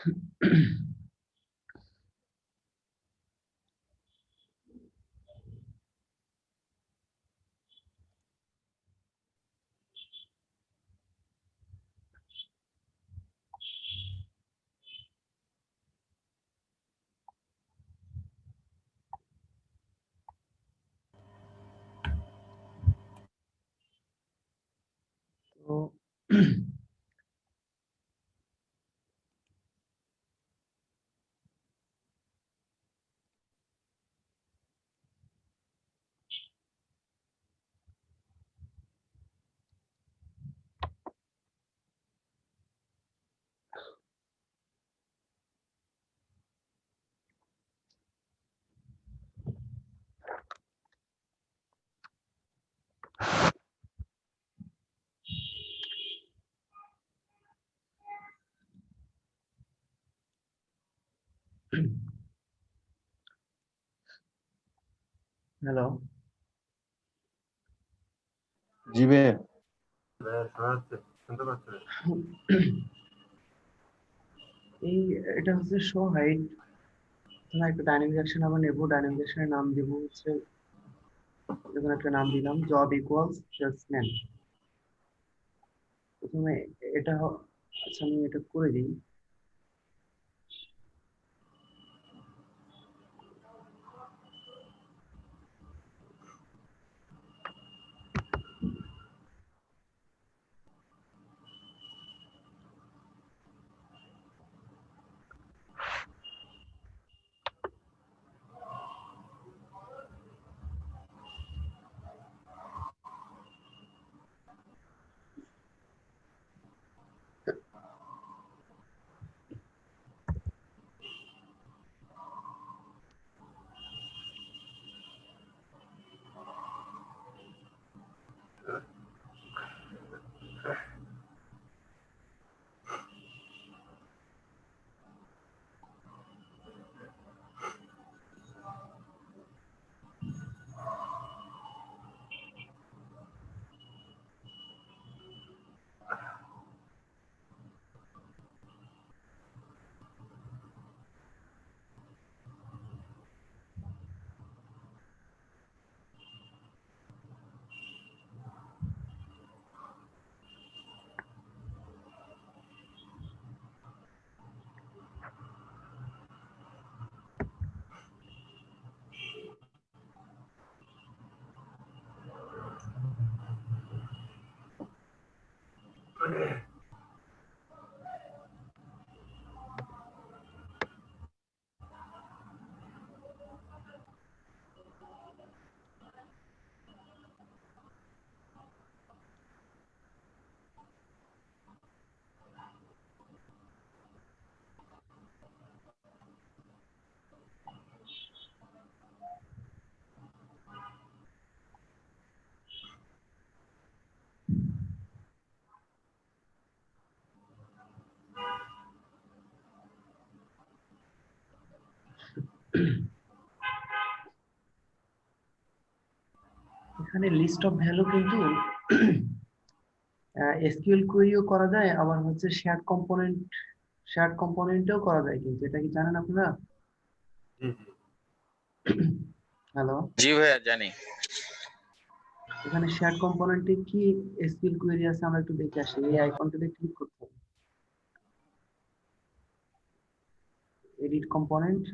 তো হ্যালো, জি ভাইয়া। এই এটা হচ্ছে শো হাইট। তোমার একটা ডাইনামিক অ্যাকশন আমরা নেবো, ডাইনামিক অ্যাকশনের নাম দেব হচ্ছে, যখন একটা নাম দিলাম জব ইকুয়ালস সেলসম্যান। প্রথমে এটা আচ্ছা আমি এটা করে দিই। এখানে লিস্ট অফ ভ্যালু কিন্তু এসকিউএল কোয়েরিও করা যায়, আবার হচ্ছে শেয়ার্ড কম্পোনেন্টেও করা যায়, কিন্তু এটা কি জানেন আপনারা? হ্যালো, জি ভাইয়া জানি। এখানে শেয়ার্ড কম্পোনেন্টে কি এসকিউএল কোয়েরি আছে আমরা একটু দেখে আসি। এই আইকনটাতে ক্লিক করতে হবে, এডিট কম্পোনেন্ট।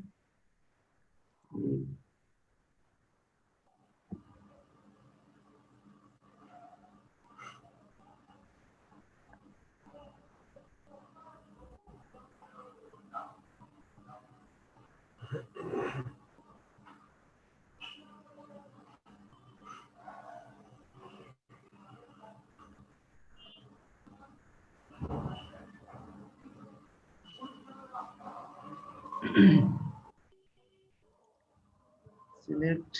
সিলেক্ট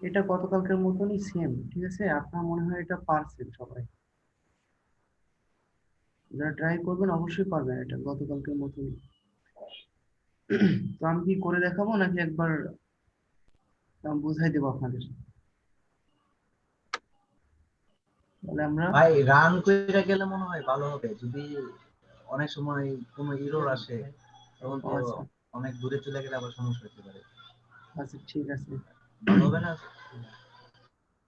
এটা গতকালকের মতনই সেম, ঠিক আছে? আপনার মনে হয় এটা পারছেন সবাই? যারা ট্রাই করবেন অবশ্যই পারবেন, এটা গতকালকের মতনই। তো আমি কি করে দেখাবো নাকি একবার বুঝাই দেবো আপনাদের? তাহলে আমরা ভাই রান কইরা গেলে মনে হয় ভালো হবে, যদি অনেক সময় কোনো এরর আসে তখন ও তো আচ্ছা। অনেক দূরে চলে গেলে আবার সমস্যা হতে পারে। আচ্ছা ঠিক আছে। ভালো হবে না?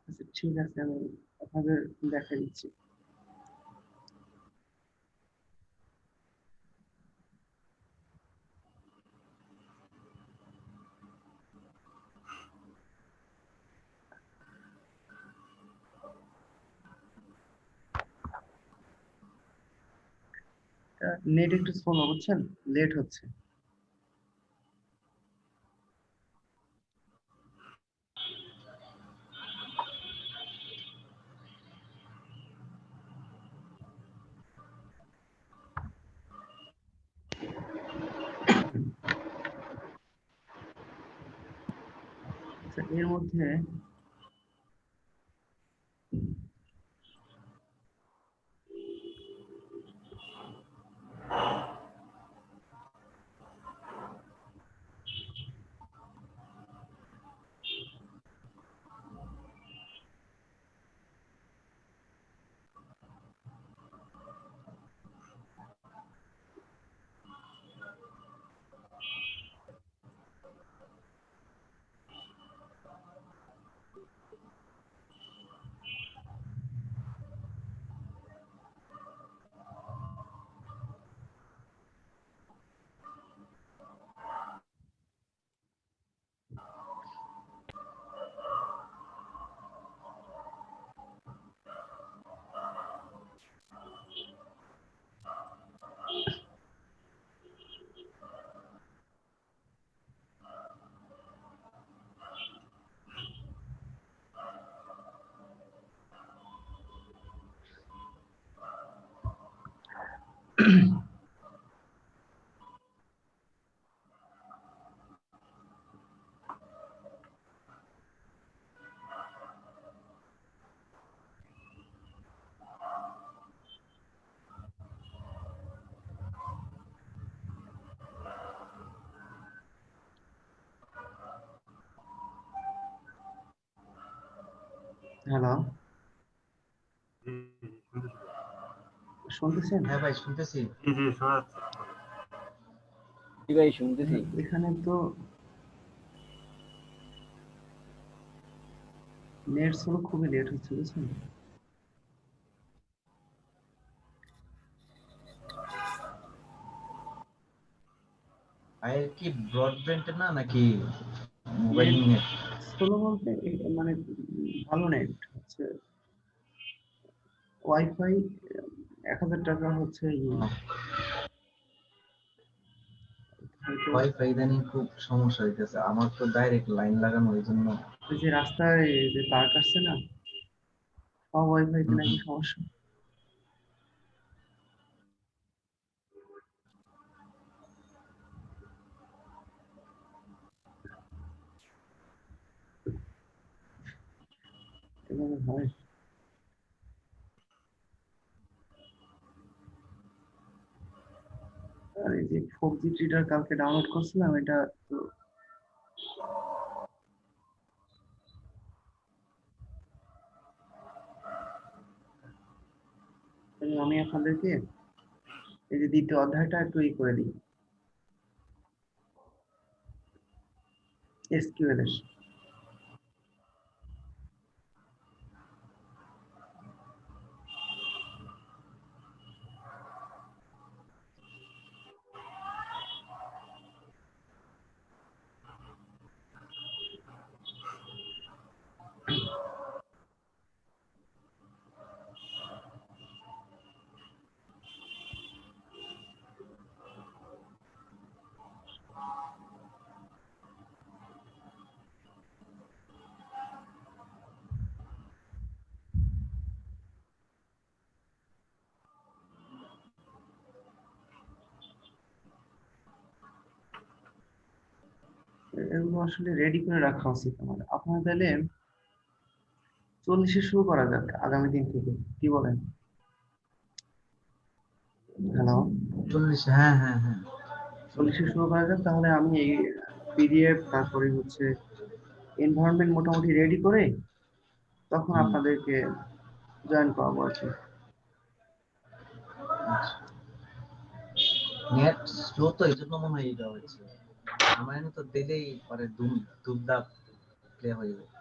আচ্ছা ঠিক আছে, আমি আপনাদের দেখা দিচ্ছি। নেট একটু স্লো, বুঝছেন? লেট হচ্ছে। আচ্ছা, এর মধ্যে হ্যালো, শুনতেছেন? হ্যাঁ ভাই শুনতেছি। জি জি শোনা যাচ্ছে। জি ভাই শুনতেছি। এখানে তো নেট স্লো, খুবই লেট হচ্ছে, বুঝছেন? ভাই কি ব্রডব্যান্ড না নাকি মোবাইল নেট নেট? স্লো বলতে মানে ভালো নেট হচ্ছে, ওয়াইফাই 1000 টাকা হচ্ছে হয়তো। ওয়াইফাই ইদানিং খুব সমস্যা হইতেছে, আমার তো ডাইরেক্ট লাইন লাগানো, এই জন্য। ওই যে রাস্তায় যে তার কাটছে না, সব ওয়াইফাইতে হুম, নাকি সমস্যা। এভাবে হয়। আর এই যে ফোকজি ট্রিটার কালকে ডাউনলোড করছিলাম, এটা তো আমি আপনাদেরকে এই যে দ্বিতীয় অধ্যায়টা একটু করে দিই, এসকিউএল এর। এগুলো আসলে রেডি করে রাখা উচিত আমার। আপনার তাহলে 40-এ শুরু করা যাক আগামী দিন থেকে, কি বলেন? হ্যালো, 40, হ্যাঁ হ্যাঁ হ্যাঁ। 40-এ শুরু করা যাক। তাহলে আমি এই পিডিএফ তারপরে হচ্ছে এনভায়রনমেন্ট মোটামুটি রেডি করে তখন হুম, আপনাদেরকে জয়েন করাবো আর কি। আচ্ছা। নেট স্লো তো এই জন্য মনে হয় এটা হয়েছে। আমার এখানে তো দিলেই পরে দুমদাম প্লে হয়ে যায়।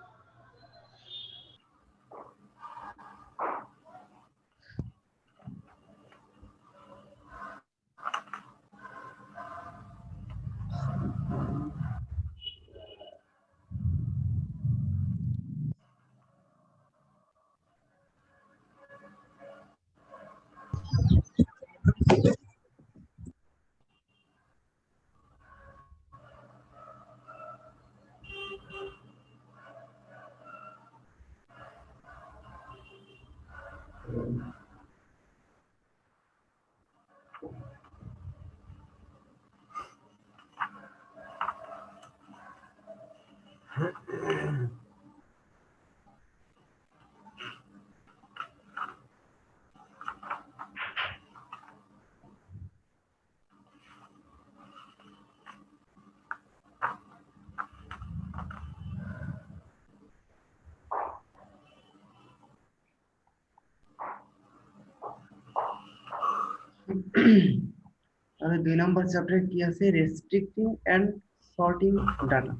তাহলে 2 নম্বর চ্যাপ্টারে কি আছে? Restricting and sorting data.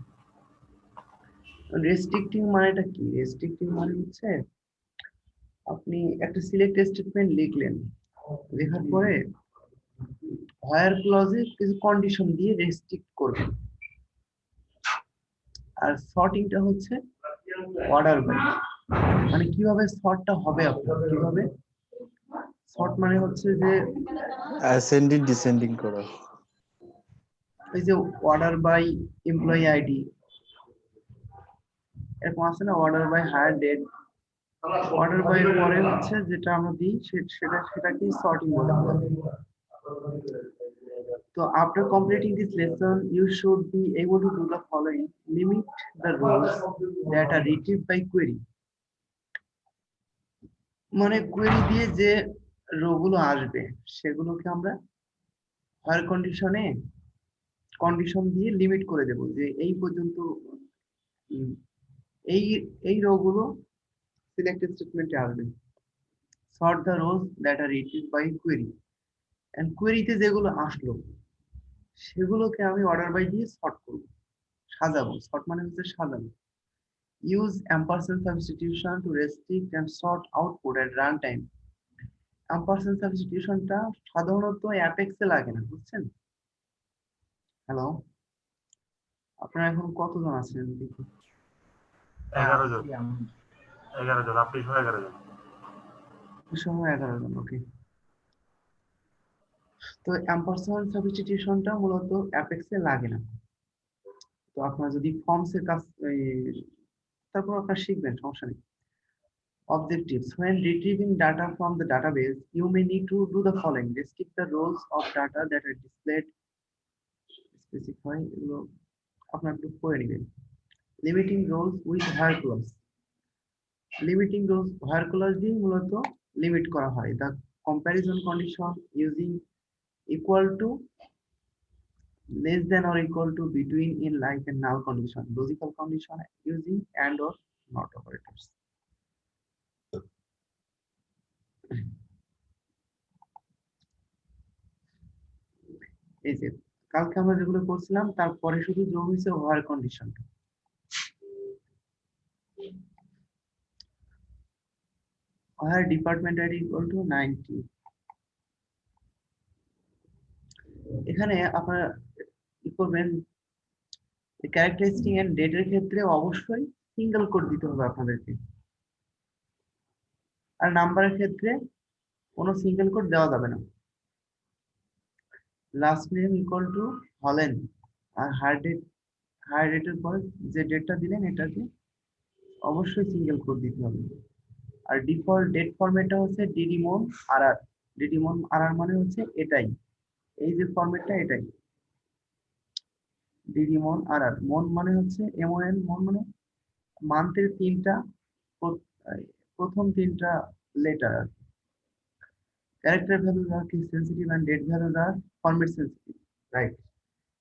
Restricting মানেটা কি? রেস্ট্রিক্টিং মানে হচ্ছে আপনি একটা সিলেক্ট স্টেটমেন্ট লিখলেন, লেখার পরে হোয়ার ক্লজে কিছু কন্ডিশন দিয়ে রেস্ট্রিক্ট করবেন। আর সর্টিংটা হচ্ছে অর্ডার বাই, মানে কিভাবে সর্টটা হবে আপনার, কিভাবে সর্ট মানে হচ্ছে যে অ্যাসেন্ডিং ডিসেন্ডিং করা। এই যে অর্ডার বাই এমপ্লয়ি আইডি, এরকম আছে না, order by hire date. Order by এর পরে হচ্ছে যেটা আমরা দিই সেটাকেই সর্টিং বলা হয়। So after completing this lesson, you should be able to do the following: limit the rows that are retrieved by query. মানে কোয়েরি দিয়ে যে রো গুলো আসবে সেগুলোকে আমরা হোয়ার কন্ডিশন দিয়ে লিমিট করে দেব, যে এই পর্যন্ত উম, এই এই রো গুলো সিলেক্ট স্টেটমেন্টে আসবে। Sort the rows that are retrieved by query, and কোয়েরিতে যেগুলো আসলো সেগুলোকে আমি অর্ডার বাই দিয়ে সর্ট করব, সাজাবো। সর্ট মানে হচ্ছে সাজানো। Use ampersand substitution to restrict and sort output at runtime. ampersand substitutionটা সাধারণত অ্যাপেক্সে লাগে না, বুঝছেন? হ্যালো, আপনারা এখন কতজন আছেন দেখি? 11 জন, আছি আমি। 11 জন, আপনি সহ 11 জন। সময় 11 জন, ওকে। তো ampersand substitutionটা মূলত অ্যাপেক্সে লাগে না। তো আপনারা যদি ফর্মসের কাজ তারপর আপনারা শিখবেন, সমস্যা নেই। Objectives: when retrieving data from the database, you may need to do the following: restrict the rows of data that are displayed, specify এগুলো আপনারা একটু পড়ে নেবেন। Limiting rows with where clause. Limiting rows where clause দিয়ে মূলত limit করা হয়। The comparison condition using equal to, less than or equal to, between, in, like and now condition. Logical condition using and or not operators. এই যে কালকে আমরা যেগুলো করছিলাম তারপরে শুধু যোগ হয়েছে over condition. Over department ID equal to 90। এখানে আপনারা কি করবেন, ক্যারেক্টারিস্টিক এন্ড ডেটের ক্ষেত্রে অবশ্যই সিঙ্গেল কোড দিতে হবে আপনাদেরকে, আর নাম্বারের ক্ষেত্রে কোনো সিঙ্গেল কোড দেওয়া যাবে না। লাস্ট নেম ইকুয়াল টু হলেন, আর হায়ার ডেটের পরে যে ডেটটা দিলেন এটাকে অবশ্যই সিঙ্গেল কোড দিতে হবে। আর ডিফল্ট ডেট ফরম্যাটটা হচ্ছে ডিডিমন আরআর। ডিডিমন আরআর মানে হচ্ছে এটাই, এই যে ফরম্যাটটা এটাই ডিডিমন আরআর। মন মানে হচ্ছে এমওএন, মন মানে মান্থের 3টা প্রথম তিনটা লেটার। ক্যারেক্টার ভ্যালুজ আর কি সেন্সিটিভ এন্ড ডেট ভ্যালুজ আর ফরম্যাট সেন্সিটিভ, রাইট?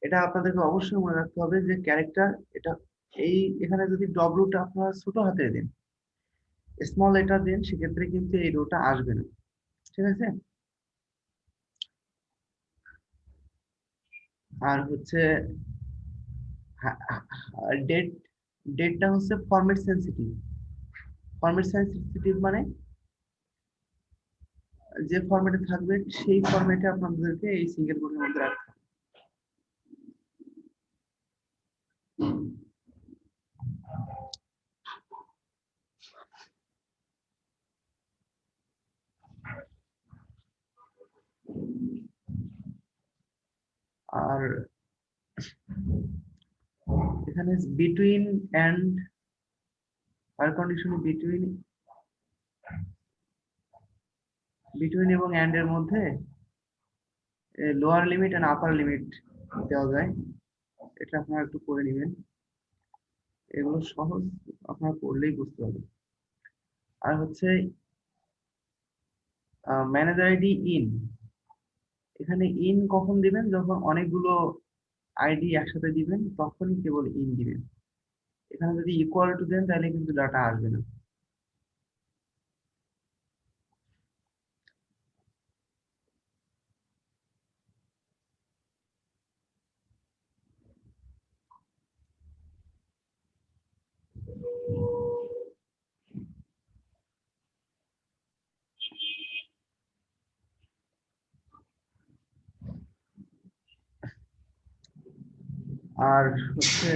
এটা আপনাদেরকে অবশ্যই মনে রাখতে হবে যে ক্যারেক্টার, এটা এই এখানে যদি ডব্লিউটা আপনারা ছোট হাতে দেন, স্মল লেটার দেন, সেক্ষেত্রে কিন্তু এই রোটা আসবে না, ঠিক আছে? আর হচ্ছে ডেট, ডেটটা হচ্ছে ফরম্যাট সেন্সিটিভ। ফরম্যাট সেন্সিটিভ মানে যে ফরম্যাটে থাকবে সেই ফরম্যাটে আপনাদেরকে এই সিঙ্গেল কোটের মধ্যে রাখতে হবে। আর এখানে বিটুইন এন্ড আর কন্ডিশনে বিটুইন এবং এন্ড এর মধ্যে lower limit and upper limit দেওয়া যায়, এটা আপনারা একটু করে নেবেন, এগুলো সহজ, আপনারা পড়লেই বুঝতে পারবেন। আর হচ্ছে ম্যানেজার আইডি ইন, এখানে ইন কখন দিবেন? যখন অনেকগুলো আইডি একসাথে দিবেন তখনই কেবল ইন দিবেন। এখানে যদি ইকুয়াল টু দেন তাহলে কিন্তু ডাটা আসবে না। আর হচ্ছে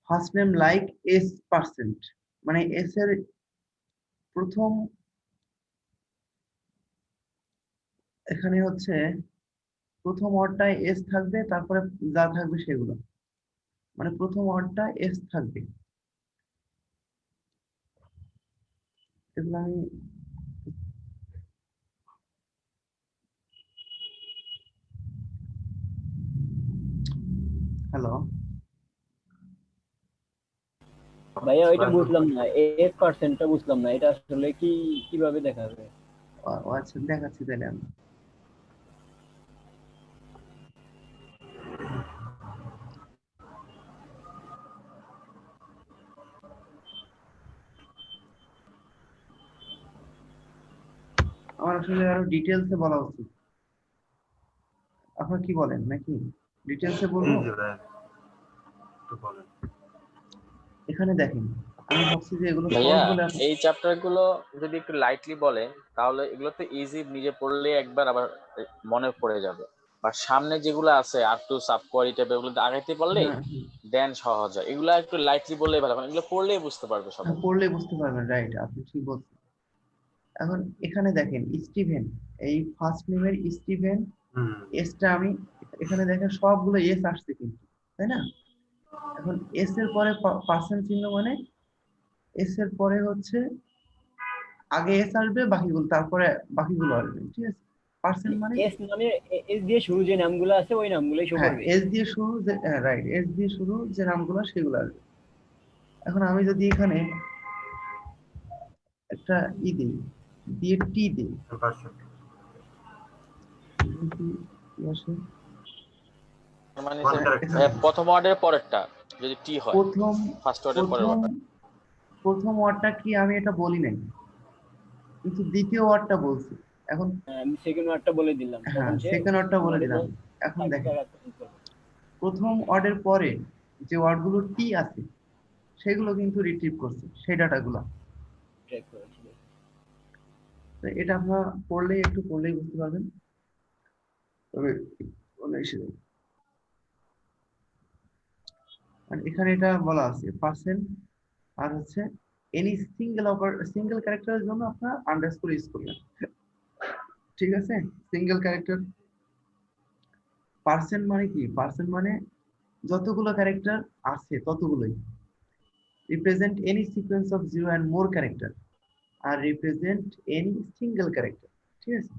ফার্স্ট নেম লাইক S%, মানে এস এর প্রথম, এখানে হচ্ছে প্রথম ওয়ার্ডটায় এস থাকবে, তারপরে যা থাকবে সেগুলো, মানে প্রথম ওয়ার্ডটা এস থাকবে। এগুলো আমি হ্যালো, ভাইয়া ওইটা বুঝলাম না, এস পার্সেন্টটা বুঝলাম না, এটা আসলে কি কিভাবে দেখাবে? আচ্ছা দেখাচ্ছি তাহলে আমি। আমার আসলে আরো ডিটেলসে বলা উচিত, আপনার কি বলেন নাকি ডিটেলসে এই বলবো? যে দেখ, একটু বলেন। এখানে দেখেন, আমি ভাবছি যে এগুলো ভাইয়া সহজ বলে এই চ্যাপ্টার গুলো যদি একটু লাইটলি বলেন তাহলে এগুলো তো ইজি, নিজে পড়লে একবার আবার মনে পড়ে যাবে। আর সামনে যেগুলো আছে আর টু সাব কোয়ারি টাইপ, এগুলো আগাইতে পারলেই হ্যাঁ, দেন সহজ হয়। এগুলো একটু লাইটলি বললেই ভালো, কারণ এগুলো পড়লেই বুঝতে পারবে হ্যাঁ, সবাই। পড়লে বুঝতে পারবেন, রাইট, আপনি ঠিক বলছেন। এখন এখানে দেখেন স্টিভেন, এই ফার্স্ট নেমের স্টিভেন, হুম। এসটা আমি এখানে দেখেন সবগুলো এস আসছে কিন্তু, তাই না? এখন এস এর পরে পার্সেন্ট চিহ্ন, মানে এস এর পরে হচ্ছে আগে এস আসবে, বাকিগুলো তারপরে বাকিগুলো আসবে, ঠিক আছে? পার্সেন্ট মানে এস নামে এস দিয়ে শুরু যে নামগুলো আছে ওই নামগুলোই শো হ্যাঁ, করবে। এস দিয়ে শুরু যে, রাইট, এস দিয়ে শুরু যে নামগুলো সেগুলো আসবে। এখন আমি যদি এখানে একটা ই দিই, দিয়ে টি দিই, পার্সেন্ট। কি আসে? তার মানে ওয়ান স্যার, ক্যারেক্টার। এখানে প্রথম ওয়ার্ডের পরেরটা যদি টি হয়, প্রথম ফার্স্ট ওয়ার্ডের পরের প্রথম ওয়ার্ডটা। প্রথম ওয়ার্ডটা কি আমি এটা বলি নাই, কিন্তু দ্বিতীয় ওয়ার্ডটা বলছি। এখন আমি সেকেন্ড ওয়ার্ডটা বলে দিলাম, হ্যাঁ, তখন সে সেকেন্ড ওয়ার্ডটা বলে দিলাম। মডিউল এখন থাকবে দেখেন, টাকা চেঞ্জ করবে। প্রথম ওয়ার্ডের পরে যে ওয়ার্ডগুলো টি আছে সেগুলো কিন্তু রিট্রিভ করছে সেই ডাটাগুলো। ট্র্যাক করে, ঠিক আছে। তো এটা আপনারা পড়লেই, একটু পড়লেই বুঝতে পারবেন। তবে আর এখানে এটা বলা আছে পার্সেন্ট, আর হচ্ছে এনি সিঙ্গেল ক্যারেক্টারের জন্য আপনার আন্ডারস্কোর ইউজ করবেন, ঠিক আছে? Single character. পার্সেন্ট মানে কি? পার্সেন্ট মানে যতগুলো ক্যারেক্টার আছে ততগুলোই, represent any sequence of zero and more character, আর রিপ্রেজেন্ট এনি সিঙ্গেল ক্যারেক্টার, ঠিক আছে?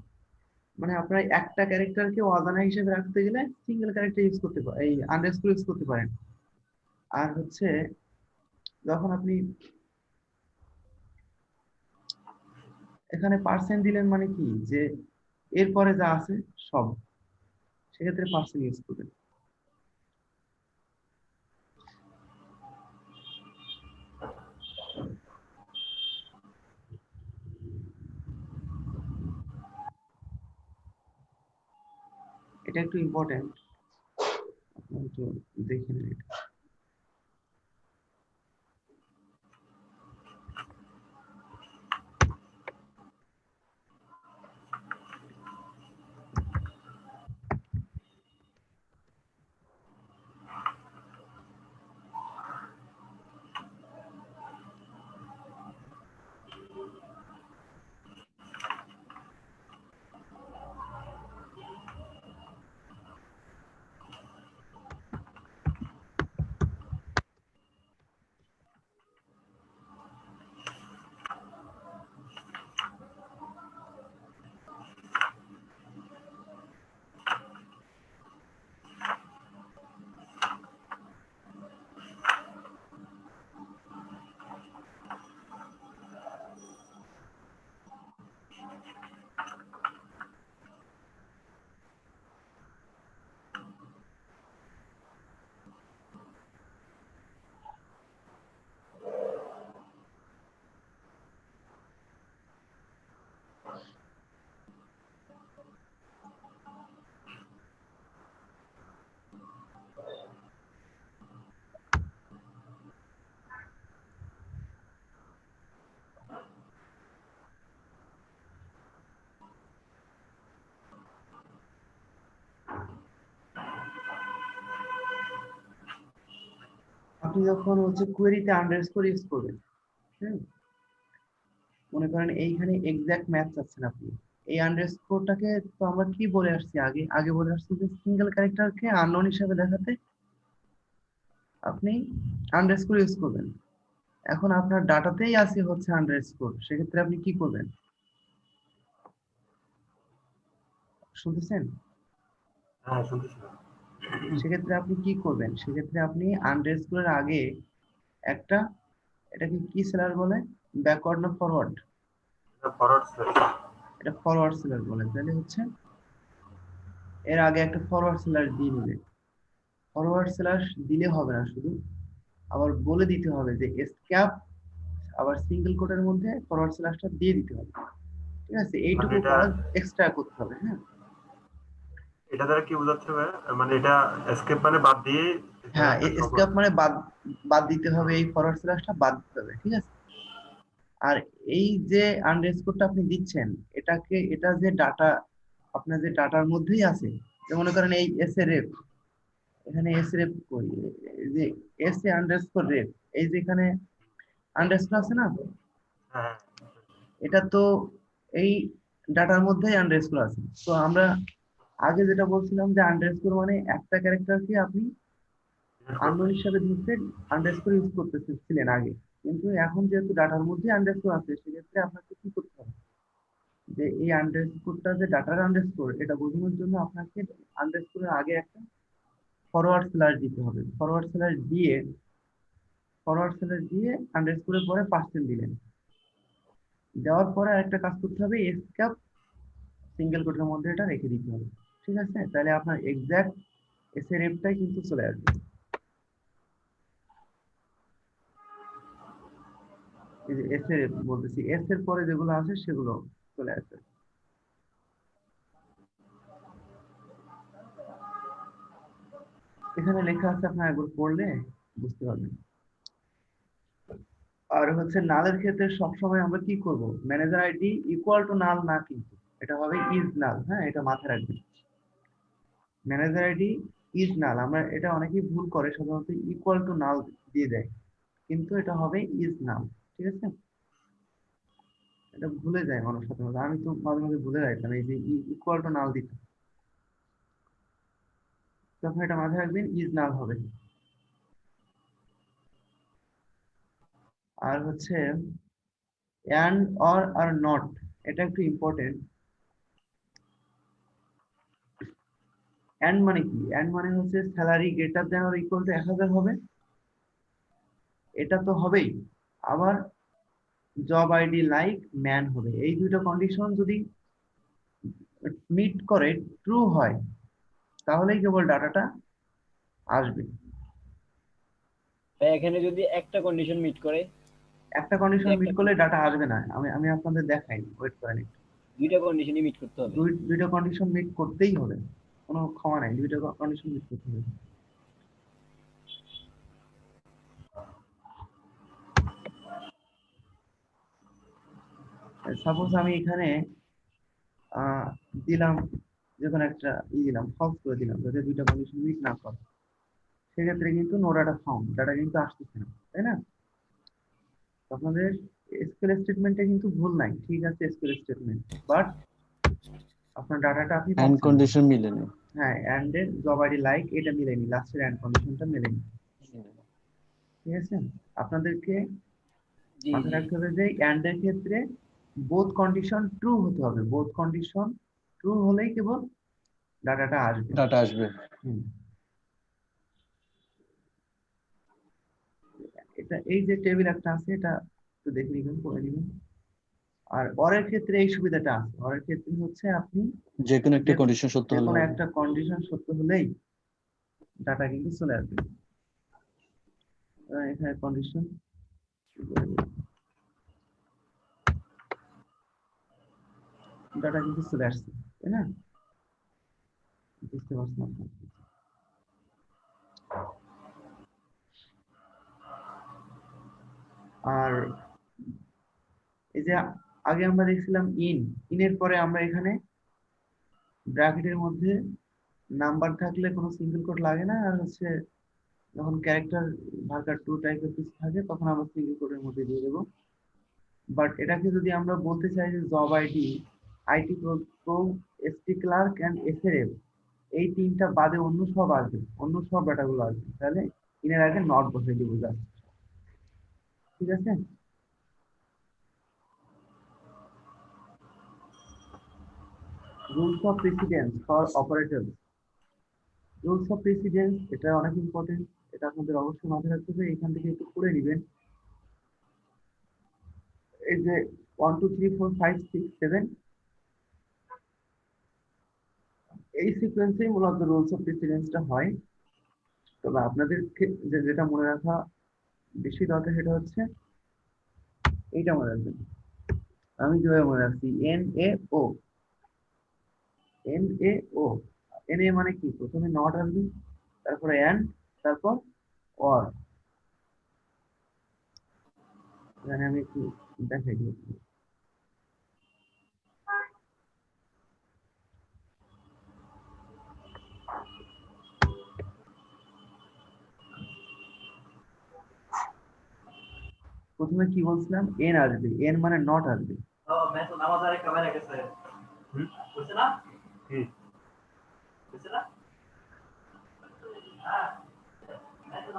মানে আপনার একটা ক্যারেক্টারকে অজানা হিসেবে রাখতে গেলে সিঙ্গেল ক্যারেক্টার ইউজ করতে পারেন, এই আন্ডারস্কোর ইউজ করতে পারেন। আর হচ্ছে যখন আপনি এখানে পার্সেন্ট দিলেন মানে কি, যে এরপরে যা আছে সব, সেক্ষেত্রে পার্সেন্ট ইউজ করবেন। এটা একটু ইম্পর্টেন্ট, একটু দেখে নিন এটা। আপনি যখন হচ্ছে কোয়েরিতে আন্ডারস্কোর ইউজ করবেন, হ্যাঁ, মনে করেন এইখানে এক্সাক্ট ম্যাচ চাচ্ছেন আপনি, এই আন্ডারস্কোরটাকে তো আমরা কি বলে আসছি, আগে আগে বলে আসছি যে সিঙ্গেল ক্যারেক্টারকে আননোন হিসেবে দেখাতে আপনি আন্ডারস্কোর ইউজ করবেন। এখন আপনার ডাটাতেই আছে হচ্ছে আন্ডারস্কোর, সেক্ষেত্রে আপনি কি করবেন? শুনতেছেন? হ্যাঁ শুনতেছি। সেক্ষেত্রে আপনি কি করবেন? সেক্ষেত্রে আপনি আন্ডারস্কোরের আগে একটা, এটাকে কি সেলার বলে, ব্যাকওয়ার্ড না ফরওয়ার্ড? Forward slash. এটা ফরওয়ার্ড সেলার বলে। তাহলে হচ্ছে এর আগে একটা ফরওয়ার্ড সেলার দিয়ে নিবে। ফরওয়ার্ড স্ল্যাশ দিলে হবে না, শুধু আবার বলে দিতে হবে যে এসক্যাপ, আবার সিঙ্গেল কোটের মধ্যে ফরওয়ার্ড স্ল্যাশটা দিয়ে দিতে হবে। ঠিক আছে, এইটুকু এটা কাজ এক্সট্রা করতে হবে। হ্যাঁ, এটা দ্বারা কি বোঝাচ্ছে ভাই? মানে এটা এসকেপ মানে বাদ দিয়ে হ্যাঁ, একটা এসক্যাপ মানে বাদ, বাদ দিতে হবে, এই ফরওয়ার্ড স্ল্যাশটা বাদ দিতে হবে। ঠিক আছে, আর এই যে আন্ডারস্কোরটা আপনি দিচ্ছেন, এটাকে, এটা যে ডাটা, আপনার যে ডাটার মধ্যেই আছে, যে মনে করেন এই এস এ রেফ, এখানে এস রেফ করি, এই যে এস এ আন্ডারস্কোর রেফ, এই যে এখানে আন্ডারস্কোর আছে না, হ্যাঁ এটা তো এই ডাটার মধ্যেই আন্ডারস্কোর আছে। তো আমরা আগে যেটা বলছিলাম যে আন্ডারস্কোর মানে একটা ক্যারেক্টারকে আপনি আননোন হিসাবে ধরতে আন্ডারস্কোর ইউজ করতেছিলেন আগে, কিন্তু এখন যেহেতু ডাটার মধ্যে আন্ডারস্কোর আছে, সেক্ষেত্রে আপনাকে কি করতে হবে, যে এই আন্ডারস্কোরটা যে ডাটার আন্ডারস্কোর, এটা বোঝানোর জন্য আপনাকে আন্ডারস্কোরের আগে একটা ফরওয়ার্ড স্ল্যাশ দিতে হবে। ফরওয়ার্ড স্ল্যাশ দিয়ে আন্ডারস্কোরের পরে পার্সেন্ট দিলেন, দেওয়ার পরে আরেকটা কাজ করতে হবে, এসক্যাপ সিঙ্গেল কোটের মধ্যে এটা রেখে দিতে হবে। ঠিক আছে, তাহলে আপনার এক্সাক্ট এস এর এফটাই কিন্তু চলে আসবে। এই যে এস এর এফ বলতেছি, এস এর পরে যেগুলো আছে সেগুলো চলে আসবে। এখানে লেখা আছে, আপনার একবার পড়লে বুঝতে পারবেন। আর হচ্ছে নালের ক্ষেত্রে সবসময় আমরা কি করব, ম্যানেজার আইডি ইকুয়াল টু নাল না, কিন্তু এটা হবে ইজ নাল। হ্যাঁ, এটা মাথায় রাখবেন, ম্যানেজার আইডি ইজ নাল। আমরা এটা অনেকেই ভুল করে, সাধারণত ইকুয়াল টু নাল দিয়ে দেয়, কিন্তু এটা হবে ইজ নাল। ঠিক আছে, এটা ভুলে যায় মানুষ সাধারণত, আমি তো মাঝে মাঝে ভুলে যাইতাম এই যে ইকুয়াল টু নাল দিতে। তখন এটা মাথায় রাখবেন, ইজ নাল হবে। আর হচ্ছে অ্যান্ড অর আর নট, এটা একটু ইম্পর্টেন্ট। অ্যান্ড মানে কি? অ্যান্ড মানে হচ্ছে salary greater than or equal to 1000 হবে, এটা তো হবেই। আবার জব আইডি লাইক ম্যান হবে। এই দুইটা কন্ডিশন যদি মিট করে ট্রু হয় তাহলেই কেবল ডাটাটা আসবে। ভাই এখানে যদি একটা কন্ডিশন মিট করে, একটা কন্ডিশন মিট একটা করলে ডাটা আসবে না। আমি আপনাদের দেখাই, ওয়েট করেন একটু। দুইটা কন্ডিশনই মিট করতে হবে। দুইটা কন্ডিশন মিট করতেই হবে, কোনো ক্ষমা নাই, দুইটা কন্ডিশন মিট করতে হবে। সাপোজ আমি এখানে আহ দিলাম, যে কোনো একটা দিলাম, ফলস করে দিলাম, যাতে দুইটা কন্ডিশন মিট না করে, সেক্ষেত্রে কিন্তু নো ডাটা ফাউন্ড, ডাটা কিন্তু আসতেছে না, তাই না? তো আপনাদের এসকিউএল স্টেটমেন্টে কিন্তু ভুল নাই, ঠিক আছে এসকিউএল স্টেটমেন্ট, বাট আপনার ডাটাটা আপনি এন্ড পাচ্ছেন না। কন্ডিশন মিলেনি। হ্যাঁ, এন্ড এর জব আইডি লাইক এটা মিলেনি, লাস্টের এন্ড কন্ডিশনটা মিলেনি, ঠিক আছে? আপনাদেরকে জি মাথায় জি। রাখতে হবে যে এন্ড এর ক্ষেত্রে বোথ কন্ডিশন ট্রু হতে হবে, বোথ কন্ডিশন ট্রু হলেই কেবল ডাটাটা আসবে। ডাটা আসবে। হুম। এটা এই যে টেবিল একটা আছে, এটা একটু দেখে নিবেন, পড়ে নিবেন। আর অরের ক্ষেত্রে এই সুবিধাটা আছে, অরের ক্ষেত্রে হচ্ছে আপনি যে কোনো একটা যে কন্ডিশন সত্য যে হলে কোনো হবে। একটা কন্ডিশন সত্য হলেই ডাটা কিন্তু চলে আসবে। এখানে কন্ডিশন ডাটা কিন্তু চলে আসছে, তাই না? বুঝতে পারছেন আপনার? আর এই যে আগে আমরা দেখছিলাম ইনের পরে আমরা এখানে ব্র্যাকেটের মধ্যে নাম্বার থাকলে কোনো সিঙ্গেল কোট লাগে না, আর হচ্ছে যখন ক্যারেক্টার ভার্কার 2 টাইপের কিছু থাকে তখন আমরা সিঙ্গেল কোটের মধ্যে দিয়ে দেবো। বাট এটাকে যদি আমরা বলতে চাই যে job ID, IT pro, ST clerk and SRF, এই তিনটা বাদে অন্য সব আসবে, অন্য সব ডাটাগুলো আসবে, তাহলে ইনের আগে নট বসে দিব, জাস্ট, ঠিক আছে? Rules of precedence for operator. Rules of precedence এটা অনেক ইম্পর্টেন্ট, এটা আপনাদের অবশ্যই মাথায় রাখতে হবে, এখান থেকে একটু পড়ে নেবেন। এই যে 1 2 3 4 5 6 7 এই সিকোয়েন্সেই মূলত রুলস অফ প্রেসিডেন্সটা হয়। তবে আপনাদের যেটা মনে রাখা বেশি দরকার সেটা হচ্ছে এইটা মনে রাখবেন। আমি যেভাবে মনে রাখছি, N A O, N A O, N A মানে কি, প্রথমে নট আসবে, তারপরে এন্ড, তারপর অর। এখানে আমি একটু দেখাই দিচ্ছি। প্রথমে কি বলছিলাম, এন আসবে, এন মানে নট আসবে। কি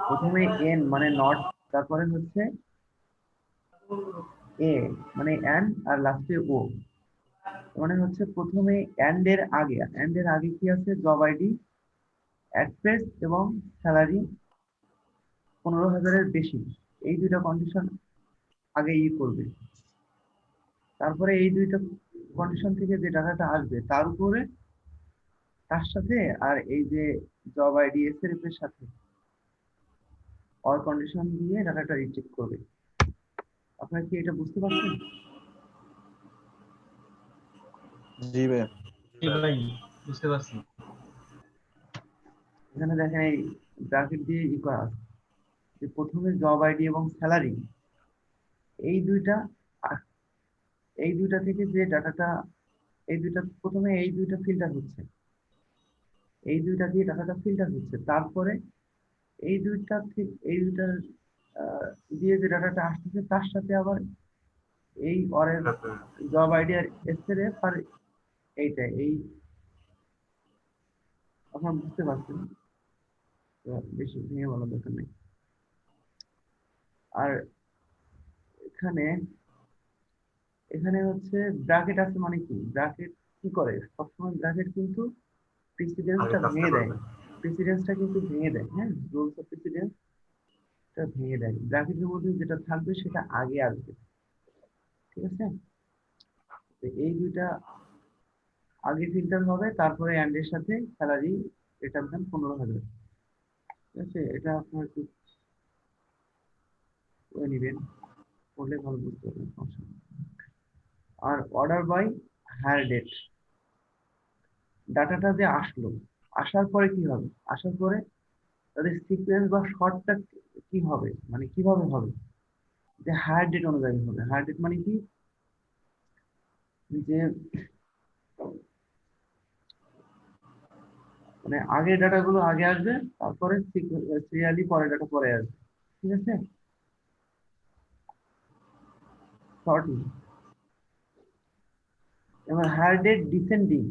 প্রথমে এন মানে নট, তারপরে হচ্ছে এ মানে এন্ড, আর লাস্টে ও, মানে হচ্ছে প্রথমে এন্ড এর আগে কি আছে, জব আইডি, অ্যাড্রেস এবং স্যালারি 15,000-এর বেশি, এই দুইটা কন্ডিশন আগে করবে। তারপরে এই দুইটা কন্ডিশন থেকে যে ডাটাটা আসবে তার উপরে, তার সাথে আর এই যে জব আইডি এসএরএফ এর সাথে অর কন্ডিশন দিয়ে ডাটাটা রিচেক করবে। আপনারা কি এটা বুঝতে পারছেন? জি ভাই। ভাই বুঝতে পারছি। এখানে দেখেন এই ব্র্যাকেট দিয়ে করা আছে যে প্রথমে জব আইডি এবং স্যালারি, এই দুইটা আ- এই দুইটা থেকে যে ডাটাটা, এই দুইটা প্রথমে এই দুইটা ফিল্টার হচ্ছে, এই দুইটা দিয়ে ডাটাটা ফিল্টার হচ্ছে, তারপরে এই দুইটা এই দুইটা দিয়ে যে ডাটাটা আসতেছে তার সাথে আবার এই অরের জব আইডি আর এসএরএফ আর এইটা এই, আপনারা বুঝতে পারছেন? তো বেশি ভেঙে বলার দরকার নেই। আর এখানে এখানে হচ্ছে ব্র্যাকেট আছে মানে কি, ব্র্যাকেট কি করে, সবসময় ব্র্যাকেট কিন্তু আগে প্রেসিডেন্সটা কাজটা ভেঙে দেয়, করবে। প্রেসিডেন্সটা কিন্তু ভেঙে দেয়, হ্যাঁ, রুলস অফ প্রেসিডেন্সটা ভেঙে দেয়, ব্র্যাকেটের মধ্যে যেটা থাকবে সেটা আগে আসবে। ঠিক আছে? তো এই দুইটা আগে ফিল্টার হবে, তারপরে এন্ড এর সাথে স্যালারি রিটার্ন দেন 15,000। ঠিক আছে, এটা আপনার একটু করে নিবেন, করলে ভালো বুঝতে পারবেন, সমস্যা নেই। আর অর্ডার বাই হায়ার ডেট, ডাটাটা যে আসলো, আসার পরে কি হবে? আসার পরে তাদের সিকোয়েন্স বা শর্টটা কি হবে, মানে কিভাবে হবে? যে হায়ার ডেট অনুযায়ী হবে। হায়ার ডেট মানে কি, যে মানে আগের ডাটাগুলো আগে আসবে, তারপরে সিরিয়ালি পরের ডাটা পরে আসবে। ঠিক আছে, শর্টলি। এবার hire date descending.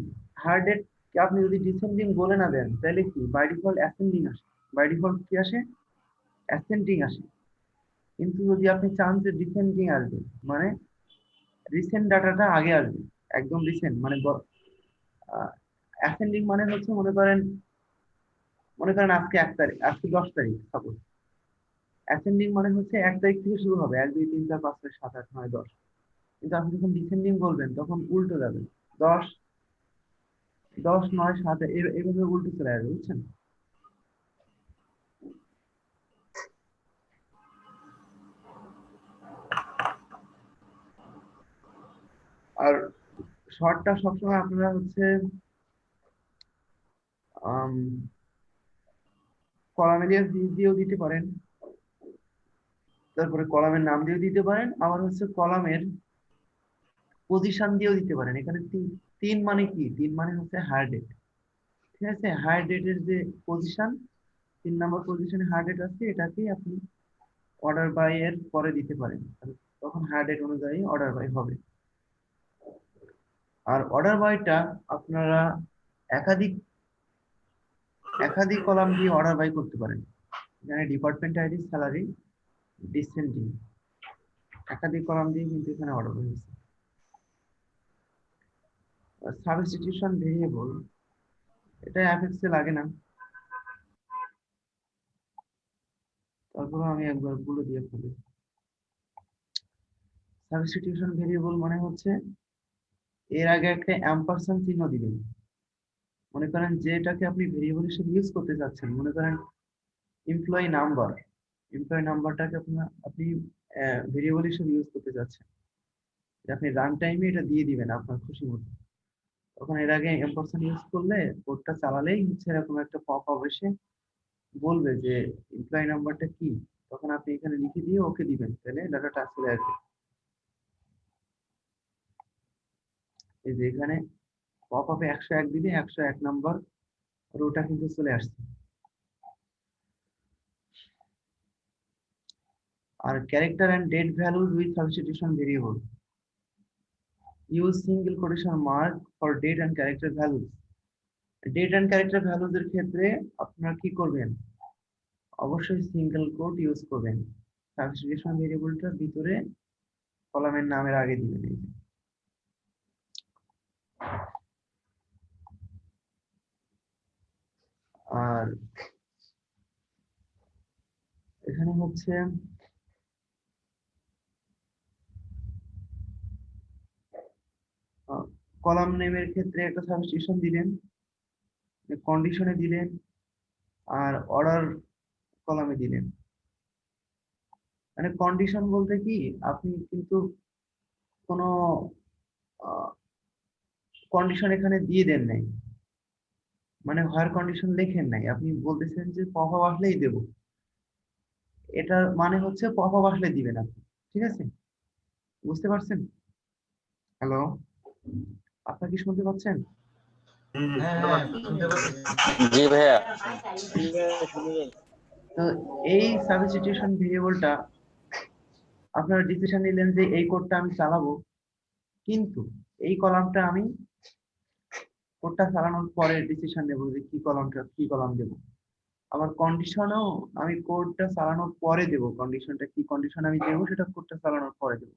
Hire date আপনি যদি ডিসেন্ডিং বলে না দেন, তাহলে কি বাই ডিফল্ট অ্যাসেন্ডিং আসে। বাই ডিফল্ট কি আসে? অ্যাসেন্ডিং আসে। কিন্তু যদি আপনি চান যে ডিসেন্ডিং আসবে, মানে রিসেন্ট ডাটাটা আগে আসবে, একদম রিসেন্ট, মানে অ্যাসেন্ডিং মানে হচ্ছে, মনে করেন আজকে 1 তারিখ, আজকে 10 তারিখ সাপোজ। অ্যাসেন্ডিং মানে হচ্ছে 1 তারিখ থেকে শুরু হবে, 1 2 3 4 5 6 7 8 9 10। কিন্তু আপনি যখন ডিসেন্ডিং বলবেন তখন উল্টো যাবে, 10 10 9 7 এইভাবে উল্টো চলে আসবে, বুঝছেন? আর শর্টটা সবসময় আপনারা হচ্ছে কলাম এলিয়াস দিয়েও দিতে পারেন, তারপরে কলামের নাম দিয়েও দিতে পারেন, আবার হচ্ছে কলামের পজিশন দিয়েও দিতে পারেন। এখানে তিন মানে কি? 3 মানে হচ্ছে হায়ার ডেট। ঠিক আছে, হায়ার ডেটের যে পজিশন, 3 নম্বর পজিশনে হায়ার ডেট আছে, এটাকেই আপনি অর্ডার বাই এর পরে দিতে পারেন, তখন হায়ার ডেট অনুযায়ী অর্ডার বাই হবে। আর অর্ডার বাইটা আপনারা একাধিক একাধিক কলাম দিয়ে অর্ডার বাই করতে পারেন। এখানে ডিপার্টমেন্ট আইডি, স্যালারি, ডিসেন্ডিং, একাধিক কলাম দিয়ে কিন্তু এখানে অর্ডার বাই হচ্ছে। সাবস্টিটিউশন ভেরিয়েবল, এটা অ্যাপেক্সে লাগে না, তারপরে আমি একবার বলে দিয়ে ফেলি। সাবস্টিটিউশন ভেরিয়েবল মানে হচ্ছে এর আগে একটা অ্যাম্পারস্যান্ড চিহ্ন দিবেন। মনে করেন যেটাকে আপনি ভেরিয়েবল হিসেবে ইউজ করতে চাচ্ছেন, মনে করেন এমপ্লয়ি নাম্বার, এমপ্লয়ি নাম্বারটাকে আপনি ভেরিয়েবল হিসেবে ইউজ করতে চাচ্ছেন, আপনি রান টাইমে এটা দিয়ে দিবেন আপনার খুশি মতো। তখন এর আগে এম্পারসেন্ট ইউজ করলে, কোডটা চালালেই হচ্ছে এরকম একটা পপ আপ এসে বলবে যে এমপ্লয়ি নাম্বারটা কি, তখন আপনি এখানে লিখে দিয়ে ওকে দিবেন, তাহলে ডাটাটা চলে আসবে। এই যে এখানে পপ আপে 101 দিলে 101 নাম্বার রোটা কিন্তু চলে আসছে। আর character and date values with substitution variable, use single quotation mark for date and character values. Date and character values এর ক্ষেত্রে আপনারা কি করবেন? অবশ্যই সিঙ্গেল কোট ইউজ করবেন। সাবস্টিটিউশন ভেরিয়েবলটার ভিতরে কলামের নামের আগে দিবেন। এই যে আর এখানে হচ্ছে কলাম নেমের ক্ষেত্রে একটা সাবস্টিটিউশন দিলেন, কন্ডিশনে দিলেন, আর অর্ডার কলামে দিলেন। মানে কন্ডিশন বলতে কি, আপনি কিন্তু কোনো কন্ডিশন এখানে দিয়ে দেন নাই, মানে হোয়ার কন্ডিশন লেখেন নাই, আপনি বলতেছেন যে পপ আপ আসলেই দেব, এটার মানে হচ্ছে পপ আপ আসলে দিবেন আপনি। ঠিক আছে, বুঝতে পারছেন? হ্যালো, আপনারা কি শুনতে পাচ্ছেন? জি জি হ্যাঁ শুনতে হ্যাঁ পাচ্ছি। শুনতে পাচ্ছি। জি ভাইয়া। তো এই সাবস্টিটিউশন ভেরিয়েবলটা আপনারা ডিসিশন নিলেন যে এই কোডটা আমি চালাবো, কিন্তু এই কলামটা আমি কোডটা চালানোর পরে ডিসিশন নেব যে কি কলাম দেব। আবার কন্ডিশনও আমি কোডটা চালানোর পরে দেব, কন্ডিশনটা কি কন্ডিশন আমি দেবো সেটা কোডটা চালানোর পরে দেব।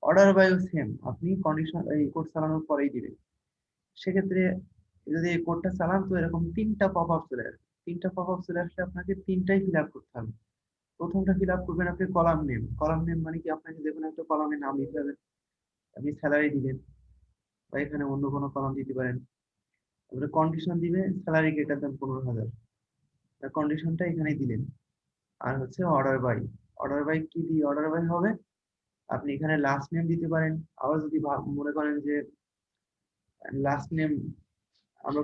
অর্ডার বাইও সেম, আপনি কন্ডিশন এই কোড চালানোর পরেই দিবেন। সেক্ষেত্রে যদি এই কোডটা চালান তো এরকম 3টা পপ আপ চলে আসবে। 3টা পপ আপ চলে আসলে আপনাকে 3টাই ফিল আপ করতে হবে। প্রথমটা ফিল আপ করবেন আপনি কলাম নেম। কলাম নেম মানে কি, আপনাকে যে কোনো একটা কলামের নাম লিখতে হবে। আপনি স্যালারি দিবেন বা এখানে অন্য কোনো কলাম দিতে পারেন। তারপরে কন্ডিশন দিবে স্যালারি গ্রেটার দ্যান 15,000, কন্ডিশনটা এখানে দিলেন। আর হচ্ছে অর্ডার বাই কি দিয়ে অর্ডার বাই হবে, আপনি এখানে লাস্ট নেম দিতে পারেন। আবার যদি মনে করেন যে লাস্ট নেম আমরা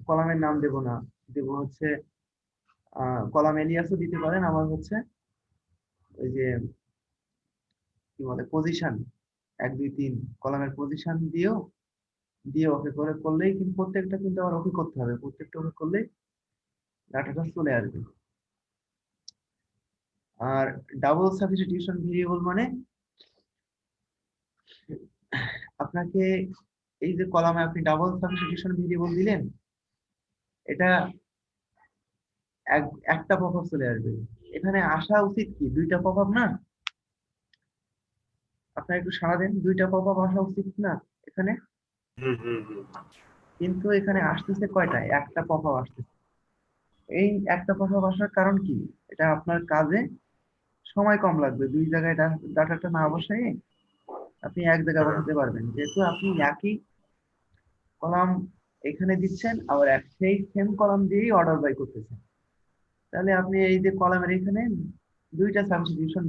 কলামের নাম দেব না, দেব হচ্ছে কলাম এলিয়াসও দিতে পারেন। আমার হচ্ছে ওই যে কি বলে পজিশন 1 2 3 কলামের পজিশন দিয়ে ওকে করলেই কিন্তু প্রত্যেকটা কিন্তু আবার ওকে করতে হবে, প্রত্যেকটা ওকে করলেই ডাটাটা চলে আসবে। আর ডাবল সাবস্টিটিউশন ভেরিয়েবল মানে আপনাকে এই যে কলামে আপনি ডাবল সাবস্টিটিউশন ভেরিয়েবল দিলেন, এটা একটা পপআপ চলে আসবে। এখানে আসা উচিত কি দুইটা পপআপ না? আপনারা একটু সাড়া দেন, দুইটা পপআপ আসা উচিত না এখানে? জি জি জি। কিন্তু এখানে আসতেছে কয়টা? একটা পপআপ আসতেছে। এই একটা পপআপ আসার কারণ কি? এটা আপনার কাজে সময় কম লাগবে, দুই জায়গায় ডাটাটা না বসাই আপনি এক জায়গায় বসাতে পারবেন, যেহেতু আপনি একই কলাম এখানে দিচ্ছেন আবার সেই সেম কলাম দিয়েই অর্ডার বাই করতেছেন। তাহলে আপনি এই যে কলামের এখানে দুইটা সাবস্টিটিউশন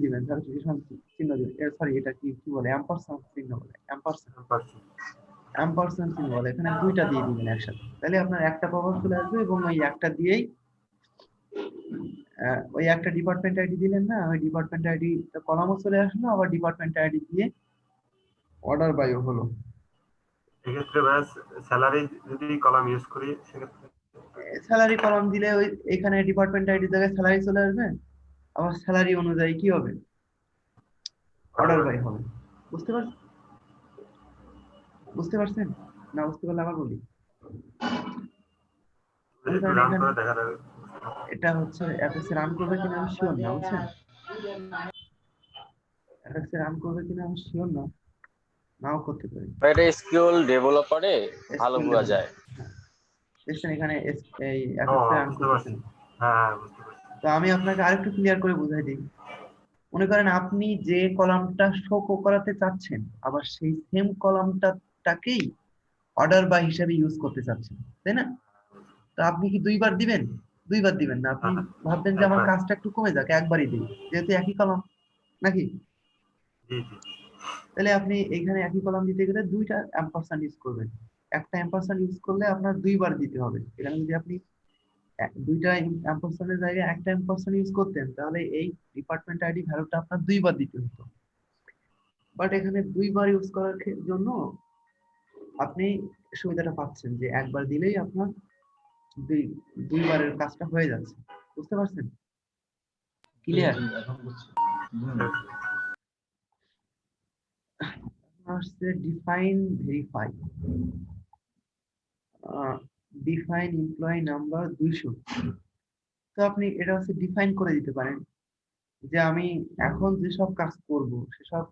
দিবেন, সাবস্টিটিউশন চিহ্ন দিবেন, সরি এটা কি কি বলে অ্যাম্পারস্যান্ড চিহ্ন বলে, অ্যাম্পারস্যান্ড চিহ্ন বলে, এখানে দুইটা দিয়ে দিবেন একসাথে। তাহলে আপনার একটা পপআপ চলে আসবে এবং ওই একটা দিয়েই ওই একটা ডিপার্টমেন্ট আইডি দিলেন না, ওই ডিপার্টমেন্ট আইডি কলামও চলে আসলো, আবার ডিপার্টমেন্ট আইডি দিয়ে অর্ডার বাইও হলো। এক্ষেত্রে ব্যাস স্যালারি যদি কলাম ইউজ করি সেক্ষেত্রে স্যালারি কলাম দিলে ওই এখানে ডিপার্টমেন্ট আইডি জায়গায় স্যালারি চলে আসবে, আবার স্যালারি অনুযায়ী কি হবে অর্ডার বাই হবে। বুঝতে পারছেন? বুঝতে পারছেন না? বুঝতে পারলে আবার বলি। একটু রান করে দেখা যাবে। এটা হচ্ছে অ্যাপেক্স রান করবে কিনা আমি শিওর না, বুঝছেন? অ্যাপেক্স রান করবে কিনা আমি শিওর না, নাও করতে পারি। এটা এসকিউএল ডেভেলপারে ভালো বোঝা যায়। দেখছেন এখানে এই ও অ্যাপেক্স রান বুঝতে করতেছেন। পারছি। হ্যাঁ বুঝতে পারছি। তো আমি আপনাকে আরেকটু ক্লিয়ার করে বুঝাই দিই। মনে করেন আপনি যে কলামটা শো করাতে চাচ্ছেন, আবার সেই সেম কলামটাকেই অর্ডার বাই হিসেবে ইউজ করতে চাচ্ছেন, তাই না? তো আপনি কি দুইবার দিবেন? দুইবার দিবেন না, আপনি ভাববেন যে আমার কাজটা একটু কমে যাক, একবারই দিই, যেহেতু একই কলাম নাকি। জি জি। তাহলে আপনি এখানে একই কলাম দিতে গেলে দুইটা অ্যাম্পারস্যান্ড ইউজ করবেন। একটা অ্যাম্পারস্যান্ড ইউজ করলে আপনার দুইবার দিতে হবে। এখানে যদি আপনি দুইটা অ্যাম্পারস্যান্ডের জায়গায় একটা অ্যাম্পারস্যান্ড ইউজ করতেন, তাহলে এই ডিপার্টমেন্ট আইডি ভ্যালুটা আপনার দুইবার দিতে হতো। বাট এখানে দুইবার ইউজ করার জন্য আপনি সুবিধাটা পাচ্ছেন যে একবার দিলেই আপনার দুইবারের কাজটা হয়ে যাচ্ছে। বুঝতে পারছেন? ক্লিয়ার? এখন বুঝছি। আসছে define verify. Define employee number 200। তো আপনি এটা হচ্ছে ডিফাইন করে দিতে পারেন যে আমি এখন যেসব কাজ করব সেসব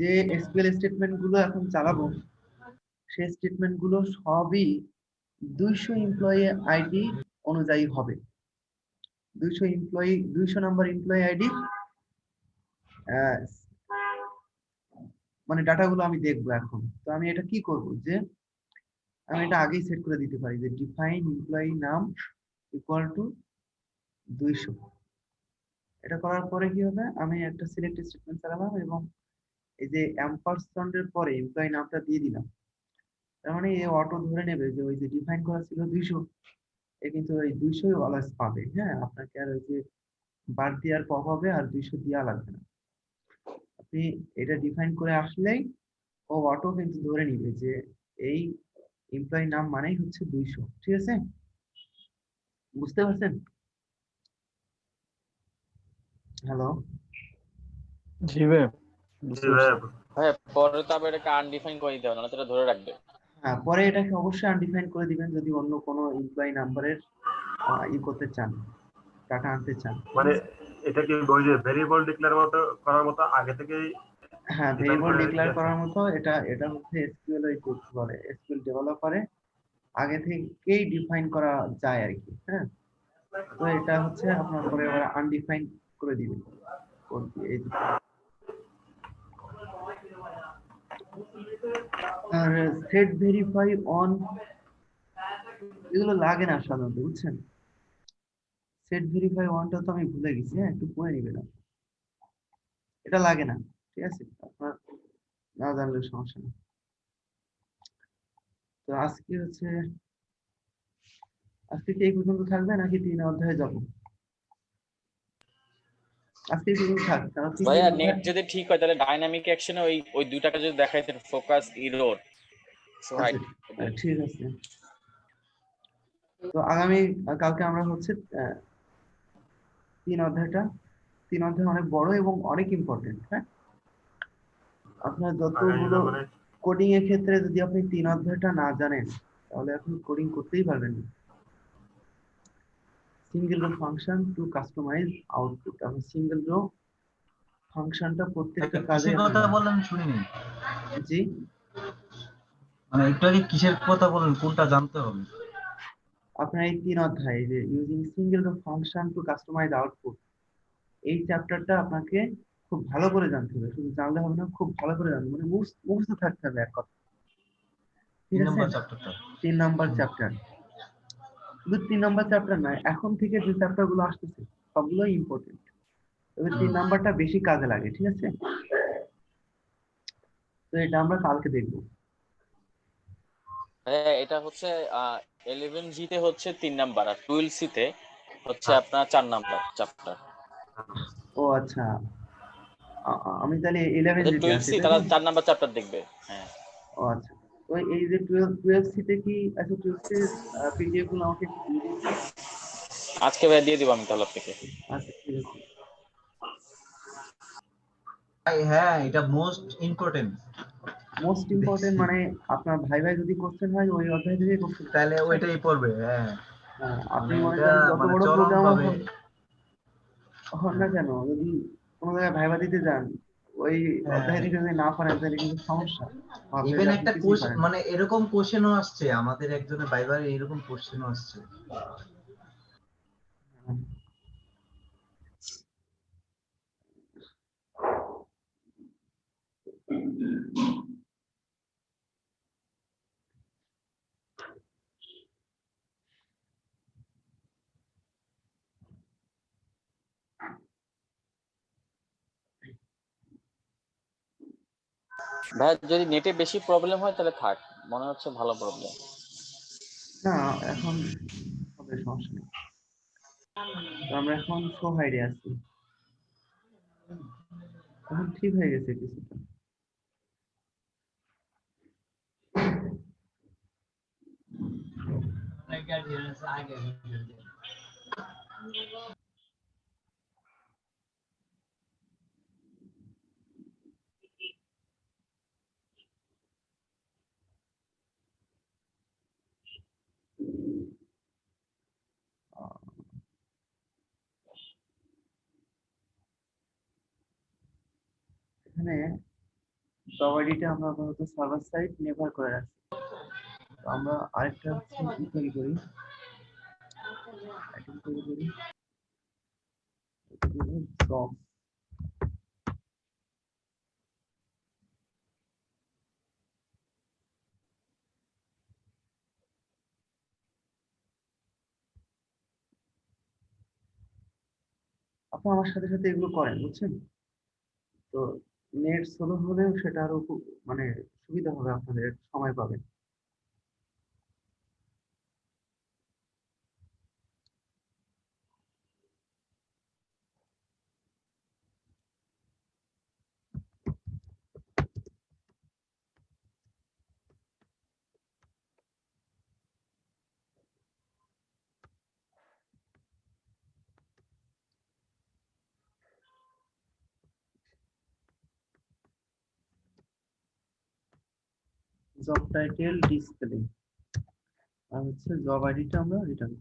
যে এসকিউএল স্টেটমেন্ট গুলো এখন চালাবো সেই স্টেটমেন্ট গুলো সবই 200 এমপ্লয়ি আইডি অনুযায়ী হবে। 200 নাম্বার এমপ্লয়ি আইডি মানে ডাটাগুলো আমি দেখবো এখন। তো আমি এটা কি করব যে আমি এটা আগেই সেট করে দিতে পারি যে ডিফাইন এমপ্লয়ি নাম ইকুয়াল টু 200। এটা করার পরে কি হবে, আমি একটা সিলেক্ট স্টেটমেন্ট চালালাম এবং এই যে অ্যাম্পারস্যান্ডের পরে এমপ্লয়ি নামটা দিয়ে দিলাম। তার মানে এ অটো ধরে নেবে যে ওই যে ডিফাইন করা ছিল 200, এ কিন্তু ওই 200ই অলওয়েজ পাবে। হ্যাঁ, আপনাকে আর ওই যে বার দেওয়ার পপ হবে আর 200 দেওয়া লাগবে না। আপনি এটা ডিফাইন করে আসলেই ও অটো কিন্তু ধরে নিবে যে এই এমপ্লয়ি নাম মানেই হচ্ছে 200। ঠিক আছে? বুঝতে পারছেন? হ্যালো? জি ভাই জি ভাই। হ্যাঁ, পরে তো আবার এটাকে আনডিফাইন করে দিতে হবে, না এটা ধরে রাখবে। হ্যাঁ, পরে এটাকে অবশ্যই আনডিফাইন করে দিবেন যদি অন্য কোনো এমপ্লয়ি নাম্বারের করতে চান, টাকা আনতে চান। মানে এটা কি ওই যে ভেরিয়েবল ডিক্লেয়ার করার মতো আগে থেকেই হ্যাঁ, ডিফাইন ভেরিয়েবল করে ডিক্লেয়ার দিয়েছে? করার মতো এটা হচ্ছে এসকিউএল ওই কি বলে এসকিউএল ডেভেলপারে আগে থেকেই ডিফাইন করা যায় আর কি। হ্যাঁ, তো এটা হচ্ছে আপনার পরে আবার আনডিফাইন করে দিবেন কোড দিয়ে এই যে। আর সেট ভেরিফাই অন এগুলো লাগে না সাধারণত, বুঝছেন? সেট ভেরিফাই অনটা তো আমি ভুলে গেছি, হ্যাঁ একটু পড়ে নিবেন আপনি। এটা লাগে না, ঠিক আছে, আপনার না জানলে সমস্যা নেই। তো আজকে কি এই পর্যন্ত থাকবে নাকি 3 অধ্যায়ে যাব? আজকে এই পর্যন্ত থাক, কারণ তিন ভাইয়া নেট অধ্যায়। যদি ঠিক হয় তাহলে ডাইনামিক অ্যাকশনে ওই দুইটাকে যদি দেখাইতেন, ফোকাস, ইরোর, শো আচ্ছা, হাইট। ঠিক আছে। তো আগামী কালকে আমরা হচ্ছে 3 অধ্যায়টা, 3 অধ্যায় অনেক বড় এবং অনেক ইম্পর্টেন্ট, হ্যাঁ। আপনার যতগুলো আগামীকাল মানে কোডিং এর ক্ষেত্রে যদি আপনি 3 অধ্যায়টা না জানেন তাহলে আপনি কোডিং করতেই পারবেন না। Single row function to customize output, আপনি সিঙ্গেল রো ফাংশনটা প্রত্যেকটা একটা কাজে কিসের আপনি কথা বললেন শুনিনি, জি, মানে একটু আগে কিসের কথা বললেন, কোনটা জানতে হবে? আপনার এই 3 অধ্যায় যে using single row function to customize output, এই চ্যাপ্টারটা আপনাকে খুব ভালো করে জানতে হবে, শুধু জানলে হবে না, খুব ভালো করে জানতে হবে, মানে মুখস্থ থাকতে হবে এক কথা, ঠিক 3 আছে। নম্বর চ্যাপ্টারটা। 3 নম্বর চ্যাপ্টার, শুধু 3 নম্বর চ্যাপ্টার নয়, এখন থেকে যে চ্যাপ্টার গুলো আসতেছে সবগুলো ইম্পর্টেন্ট, তবে 3 নম্বরটা বেশি কাজে লাগে, ঠিক আছে। তো এটা আমরা কালকে দেখবো। হ্যাঁ, এটা হচ্ছে 11G তে হচ্ছে 3 নাম্বার, আর 12C তে হচ্ছে হ্যাঁ, আপনার 4 নাম্বার চ্যাপ্টার। ও আচ্ছা, আমি তাহলে 11 যাদের দিতে আছি, 12C তাই তারা তো? 4 নাম্বার চ্যাপ্টার দেখবে। হ্যাঁ, ও আচ্ছা, তো এই যে 12 সিতে কি, আচ্ছা 12 সি পিডিএফ গুলো আমাকে একটু দিয়ে দিন তো। আজকে ভাই দিয়ে দিব আমি তাহলে আপনাকে। আচ্ছা ঠিক আছে। হ্যাঁ, এটা মোস্ট ইম্পর্টেন্ট। মোস্ট ইম্পর্টেন্ট দেখছি মানে আপনার ভাই ভাই যদি কোশ্চেন হয় ওই অধ্যায় থেকে কোশ্চেন, তাহলে ওইটাই পড়বে, হ্যাঁ। আপনি মানে মনে এটা করেন যত মানে বড় চরম প্রোগ্রামার ভাবে। হন হন না কেন, যদি কোনো জায়গায় ভাইবা দিতে যান ওই হ্যাঁ, অধ্যায় থেকে যদি না পারেন তাহলে কিন্তু সমস্যা, ভাববে ইভেন যে আপনি একটা কিছুই পারেন না। মানে এরকম কোশ্চেনও আসছে আমাদের একজনের বাইবারে, এরকম কোশ্চেনও আসছে। ভাই যদি নেটে বেশি প্রবলেম হয় তাহলে থাক, মনে হচ্ছে ভালো প্রবলেম। না, এখন হবে, সমস্যা নেই। তো আমরা এখন শো হাইডে আছি, এখন ঠিক হয়ে গেছে কিছুটা। আহ, এখানে জব আইডিটা আমরা আপাতত সার্ভার সাইড নেভার করে রাখছি। তো আমরা আরেকটা হচ্ছে তৈরি করি, আইটেম তৈরি করি, জব। আপনি আমার সাথে সাথে এগুলো করেন, বুঝছেন? তো নেট স্লো হলেও সেটা আরো খুব মানে সুবিধা হবে, আপনাদের একটু সময় পাবেন। জব টাইটেল ডিসপ্লে, আর হচ্ছে জব আইডিটা আমরা রিটার্ন।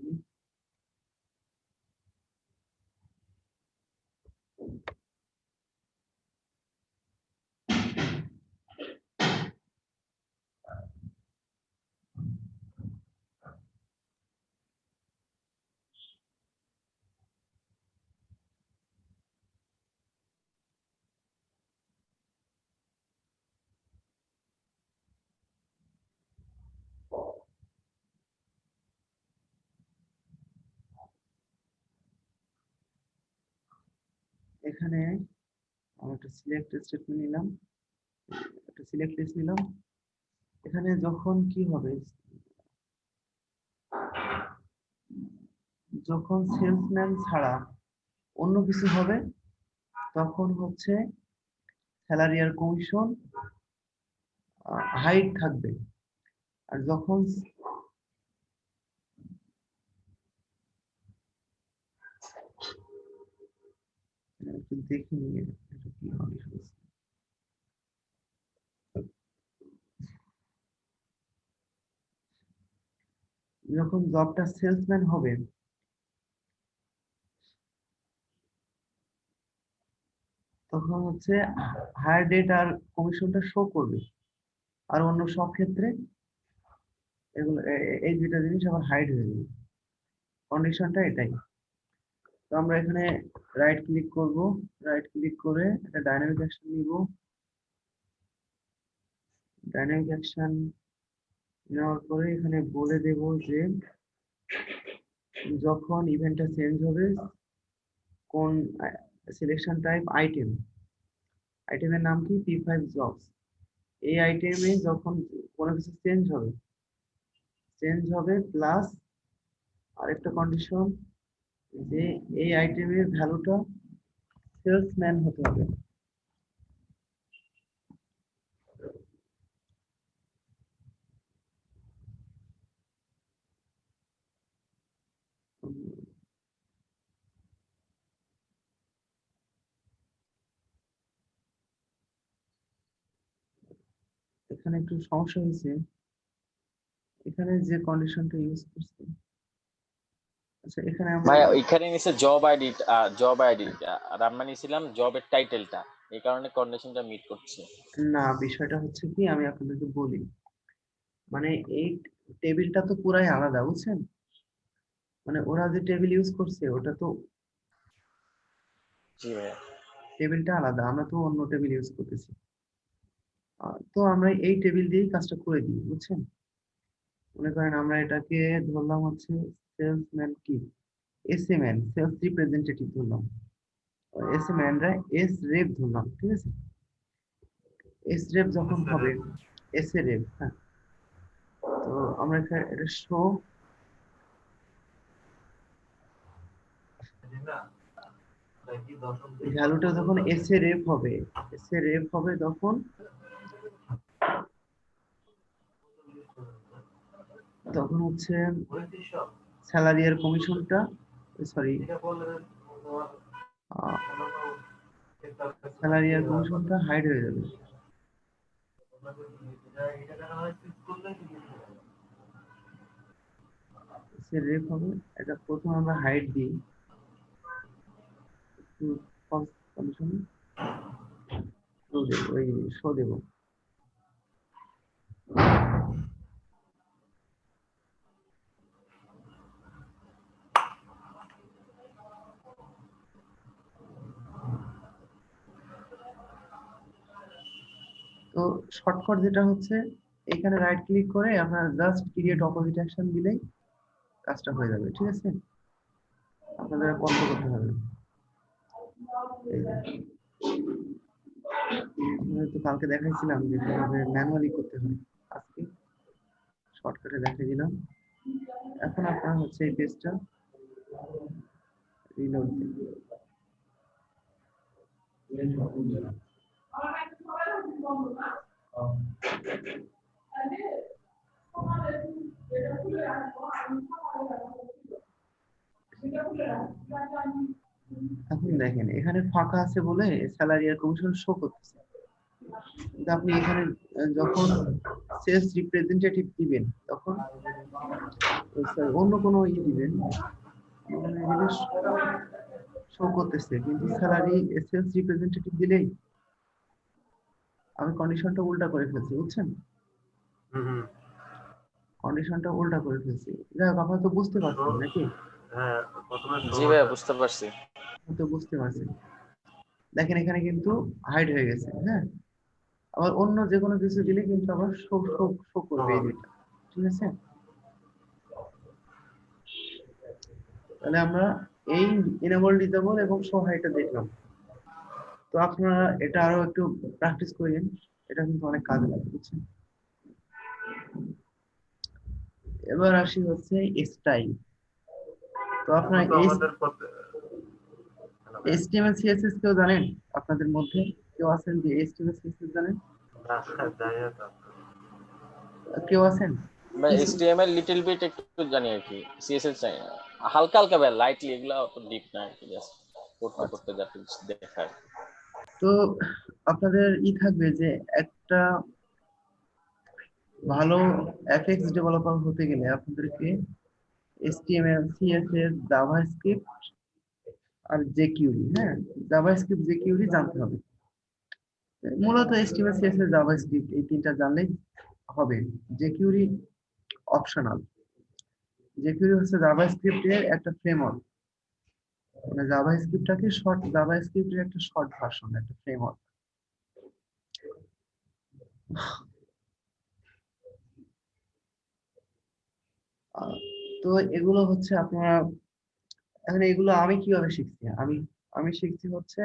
দিই। এখানে আমি একটা সিলেক্ট স্টেটমেন্ট নিলাম, একটা সিলেক্ট লিস্ট নিলাম। এখানে যখন কি হবে, যখন সেলসম্যান ছাড়া অন্য কিছু হবে তখন হচ্ছে স্যালারি আর কমিশন হাইড থাকবে। আর যখন একটু দেখে নিয়ে এটা কি কন্ডিশন, যখন জবটা সেলসম্যান হবে তখন হচ্ছে হায়ার ডেট আর কমিশনটা শো করবে, আর অন্য সব ক্ষেত্রে এগুলো এই দুইটা জিনিস আবার হাইড হয়ে যাবে। কন্ডিশনটা এটাই। তো আমরা এখানে রাইট ক্লিক করব, রাইট ক্লিক করে একটা ডাইনামিক অ্যাকশন নিব। ডাইনামিক অ্যাকশন নেওয়ার পরে এখানে বলে দেব যে যখন ইভেন্টটা চেঞ্জ হবে কোন সিলেকশন টাইপ আইটেম, আইটেমের নাম কি P5 জবস, এই আইটেমে যখন কোনো কিছু চেঞ্জ হবে প্লাস আরেকটা কন্ডিশন যে এই আইটেমের ভ্যালুটা সেলসম্যান হতে হবে। এখানে একটু সমস্যা হয়েছে, এখানে যে কন্ডিশনটা ইউজ করছি, আচ্ছা এখানে আমরা ভাই এখানে নিচে জব আইডি আর আমরা নিছিলাম জবের টাইটেলটা, এই কারণে কন্ডিশনটা মিট করছে। না, বিষয়টা হচ্ছে কি আমি আপনাদেরকে বলি, মানে এই টেবিলটা তো পুরাই আলাদা বুঝছেন, মানে ওরা যে টেবিল ইউজ করছে ওটা তো জি ভাই। টেবিলটা আলাদা, আমরা তো অন্য টেবিল ইউজ করতেছি। তো আমরা এই টেবিল দিয়েই কাজটা করে দিই বুঝছেন। মনে করেন আমরা এটাকে ধরলাম হচ্ছে সেলসম্যান কি এসএমএন, সেলস রিপ্রেজেন্টেটিভ ধরলাম, এসএমএনরা এস রেপ ধরলাম, ঠিক আছে। এস রেপ যখন হবে এস এ রেপ, হ্যাঁ, তো আমরা এখানে এটা শো ভ্যালুটা যখন এস এ রেপ হবে, এস এ রেপ হবে তখন হচ্ছে স্যালারি আর কমিশনটা, সরি স্যালারি আর কমিশনটা হাইড হয়ে যাবে। সে রেপ হবে, এটা প্রথম আমরা হাইড দিই, ফলস কন্ডিশন ওই শো দেব। তো শর্টকাট যেটা হচ্ছে এখানে রাইট ক্লিক করে আপনার জাস্ট ক্রিয়েট অপোজিট অ্যাকশন দিলেই কাজটা হয়ে যাবে, ঠিক আছে। আপনাদের কষ্ট করতে হবে না। এই যে, তো কালকে দেখাইছিলাম যে কিভাবে ম্যানুয়ালি করতে হয়, আজকে শর্টকাটে দেখিয়ে দিলাম। এখন আপনারা হচ্ছে এই পেজটা রিলোড দিন। এখন দেখেন এখানে ফাঁকা আছে বলে স্যালারি আর কমিশন শো করতেছে, কিন্তু আপনি এখানে যখন সেলস রিপ্রেজেন্টেটিভ দিবেন তখন sorry, অন্য কোনো দিবেন শো করতেছে, কিন্তু স্যালারি সেলস রিপ্রেজেন্টেটিভ দিলেই আমি কন্ডিশনটা উল্টা করে ফেলছি, বুঝছেন? হুম হুম। কন্ডিশনটা উল্টা করে ফেলছি। যাই হোক, আপনারা তো বুঝতে পারছেন নাকি? হ্যাঁ, প্রথমে জি ভাইয়া বুঝতে পারছি। তো বুঝতে পারছেন। দেখেন এখানে কিন্তু হাইড হয়ে গেছে, হ্যাঁ। আবার অন্য যে কোনো কিছু দিলে কিন্তু আবার শো শো শো করবে এই দুইটা, ঠিক আছে? তাহলে আমরা এই ইনেবল ডিসেবল এবং শো হাইটা দেখলাম। তো আপনারা এটা আরো একটু প্র্যাকটিস করেন, এটা কিন্তু অনেক কাজে লাগে, বুঝছেন? এবার আসি হচ্ছে স্টাইল। তো আপনারা তো আমাদের HTML CSS কেউ জানেন আপনাদের মধ্যে? কেউ আছেন যে HTML CSS জানেন? জানি না তো। কেউ আছেন? ভাই HTML লিটল বিট একটু জানি আর কি, CSS জানি না, হালকা হালকা ভাই, লাইটলি, এগুলা অত ডিপ না আর কি, জাস্ট করতে করতে যা কিছু দেখায়। তো আপনাদের থাকবে যে একটা ভালো FX ডেভেলপার হতে গেলে আপনাদেরকে HTML CSS জাভাস্ক্রিপ্ট আর jQuery, হ্যাঁ, জাভাস্ক্রিপ্ট jQuery জানতে হবে। মূলত HTML CSS জাভাস্ক্রিপ্ট এই তিনটা জানলেই হবে। jQuery optional. jQuery হচ্ছে জাভাস্ক্রিপ্টের একটা ফ্রেমওয়ার্ক, মানে জাভাস্ক্রিপ্টের একটা শর্ট ভার্সন, একটা ফ্রেমওয়ার্ক। তো এগুলো হচ্ছে আপনারা, এখন এগুলো আমি কিভাবে শিখছি? আমি আমি শিখছি হচ্ছে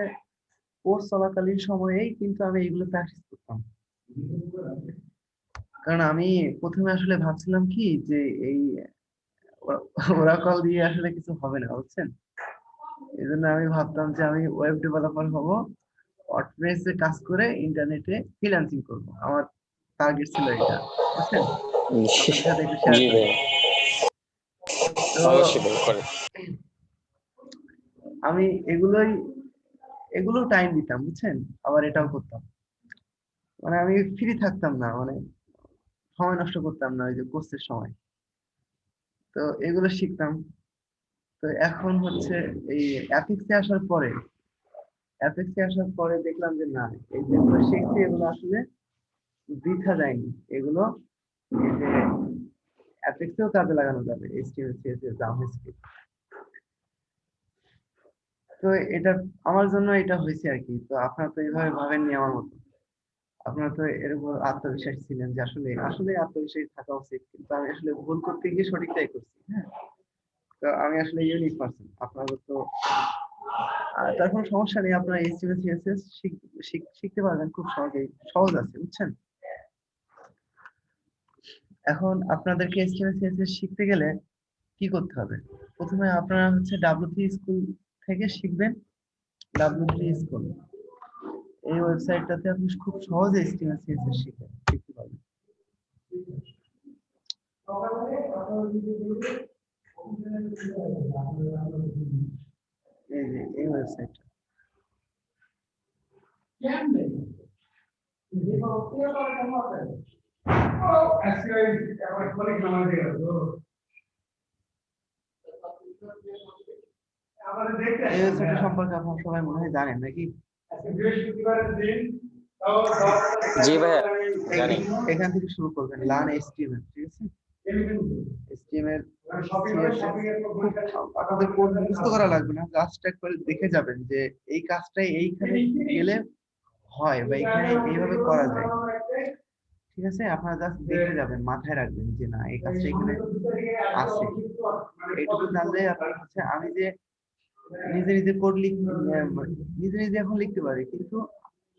কোর্স চলাকালীন সময়েই কিন্তু আমি এগুলো প্র্যাকটিস করতাম। কারণ আমি প্রথমে আসলে ভাবছিলাম কি যে এই ওরাকল দিয়ে আসলে কিছু হবে না, বুঝছেন? এই জন্য আমি ভাবতাম যে আমি ওয়েব ডেভেলপার হব, ওয়ার্ডপ্রেসে কাজ করে ইন্টারনেটে ফ্রিল্যান্সিং করব। আমার টার্গেট ছিল এটা, বুঝছেন? আপনাদের সাথে একটু শেয়ার জি করি। ভাই, তো অবশ্যই ভাই করে। আমি এগুলো টাইম দিতাম, বুঝছেন? আবার এটাও করতাম, মানে আমি ফ্রি থাকতাম না, মানে সময় নষ্ট করতাম না ওই যে কোর্সের সময়। তো এগুলো শিখতাম। তো এখন হচ্ছে এই অ্যাপেক্সে আসার পরে দেখলাম যে না, এই যেগুলো শিখছি এগুলো আসলে বৃথা যায়নি। এগুলো এই যে অ্যাপেক্সেও কাজে লাগানো যাবে, এইচটিএমএল সিএসএস জাভাস্ক্রিপ্ট। তো এটা আমার জন্য এটা হয়েছে আর কি। তো আপনারা তো এইভাবে ভাবেননি আমার মতো, আপনারা তো এর উপর আত্মবিশ্বাসী ছিলেন যে আসলে আসলে আত্মবিশ্বাসী থাকা উচিত, কিন্তু আমি আসলে ভুল করতে গিয়ে সঠিকটাই করছি, হ্যাঁ। তো আমি আসলে ইউনিক পারসন, আপনাদের তো তার কোনো সমস্যা নেই। আপনারা এইচটিএমএল সিএসএস শিখতে পারবেন খুব সহজেই, সহজ আছে, বুঝছেন? এখন আপনাদেরকে এইচটিএমএল সিএসএস শিখতে গেলে কি করতে হবে? প্রথমে আপনারা হচ্ছে W3 স্কুল থেকে শিখবেন। W3 স্কুল, এই ওয়েবসাইটটাতে আপনি খুব সহজে এইচটিএমএল সিএসএস শিখতে পারবেন। এই যে এই ওয়েবসাইটটা, এই ওয়েবসাইটটা সম্পর্কে আপনারা সবাই মনে হয় জানেন নাকি? জি ভাইয়া জানি। এখান থেকে শুরু করবেন, লার্ন এইচটিএমএল, ঠিক আছে? এইচটিএমএল আপনাদের কোড মুখস্থ করা লাগবে না, জাস্ট একবার দেখে যাবেন যে এই কাজটাই এইখানে গেলে হয় বা এখানে এইভাবে করা যায়, ঠিক আছে? আপনারা জাস্ট দেখে যাবেন, মাথায় রাখবেন যে না এই কাজটা এখানে আছে। এইটুকু জানলে আপনার হচ্ছে, আমি যে নিজে নিজে কোড নিজে নিজে এখন লিখতে পারি, কিন্তু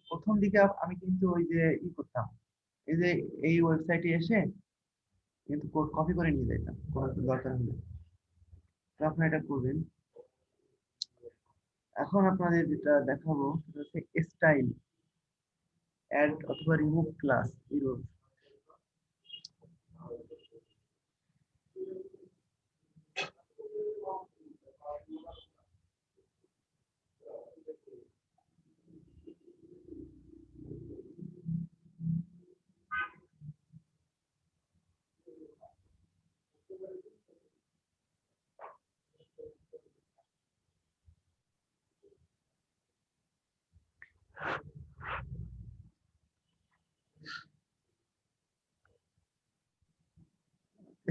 প্রথম দিকে আমি কিন্তু ওই যে করতাম, এই যে এই ওয়েবসাইটে এসে কিন্তু কোড কপি করে নিয়ে যেতাম কোনো একটা দরকার হলে। তো আপনারা এটা করবেন। এখন আপনাদের যেটা দেখাবো সেটা হচ্ছে স্টাইল, অ্যাড অথবা রিমুভ ক্লাস ইরোর।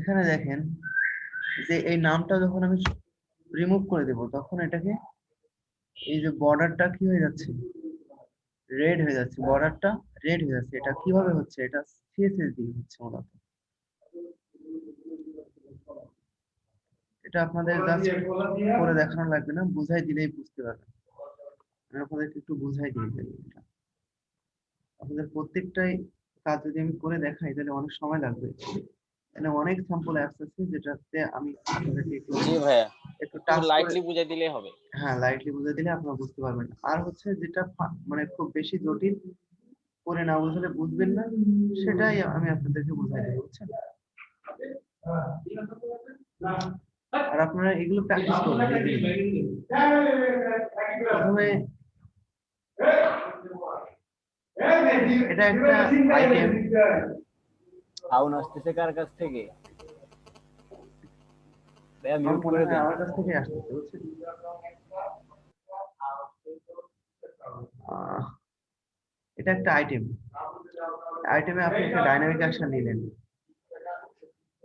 এখানে দেখেন যে এই নামটা যখন আমি রিমুভ করে দেব তখন এটাকে এই যে বর্ডারটা কি হয়ে যাচ্ছে, রেড হয়ে যাচ্ছে, বর্ডারটা রেড হয়ে যাচ্ছে। এটা কিভাবে হচ্ছে? এটা সিএসএস দিয়ে হচ্ছে মূলত। এটা আপনাদের জাস্ট করে দেখানো লাগবে না, বুঝাই দিলেই বুঝতে পারবেন। আমি আপনাদেরকে একটু বুঝাই দিই এটা। আপনাদের প্রত্যেকটাই কাজ যদি আমি করে দেখাই তাহলে অনেক সময় লাগবে। এখানে অনেক স্যাম্পল অ্যাপস আছে যেটাতে আমি আপনাদেরকে একটু জি ভাইয়া, একটু টাচ করে, লাইটলি বুঝাই দিলেই হবে। হ্যাঁ লাইটলি বুঝিয়ে দিলে আপনারা বুঝতে পারবেন। আর হচ্ছে যেটা মানে খুব বেশি জটিল করে না বুঝলে বুঝবেন না, সেটাই আমি আপনাদেরকে বুঝাই দেবো, বুঝছেন? আর আপনারা এগুলো প্র্যাকটিস করবেন। প্রথমে এটা একটা আইটেম, সাউন্ড আসতেছে কার কাছ থেকে? ভাইয়া মিউট করে দেন। আমার কাছ থেকে আসতেছে, বুঝছেন? এটা একটা আইটেম, আইটেমে আপনি একটা ডাইনামিক অ্যাকশন নিলেন।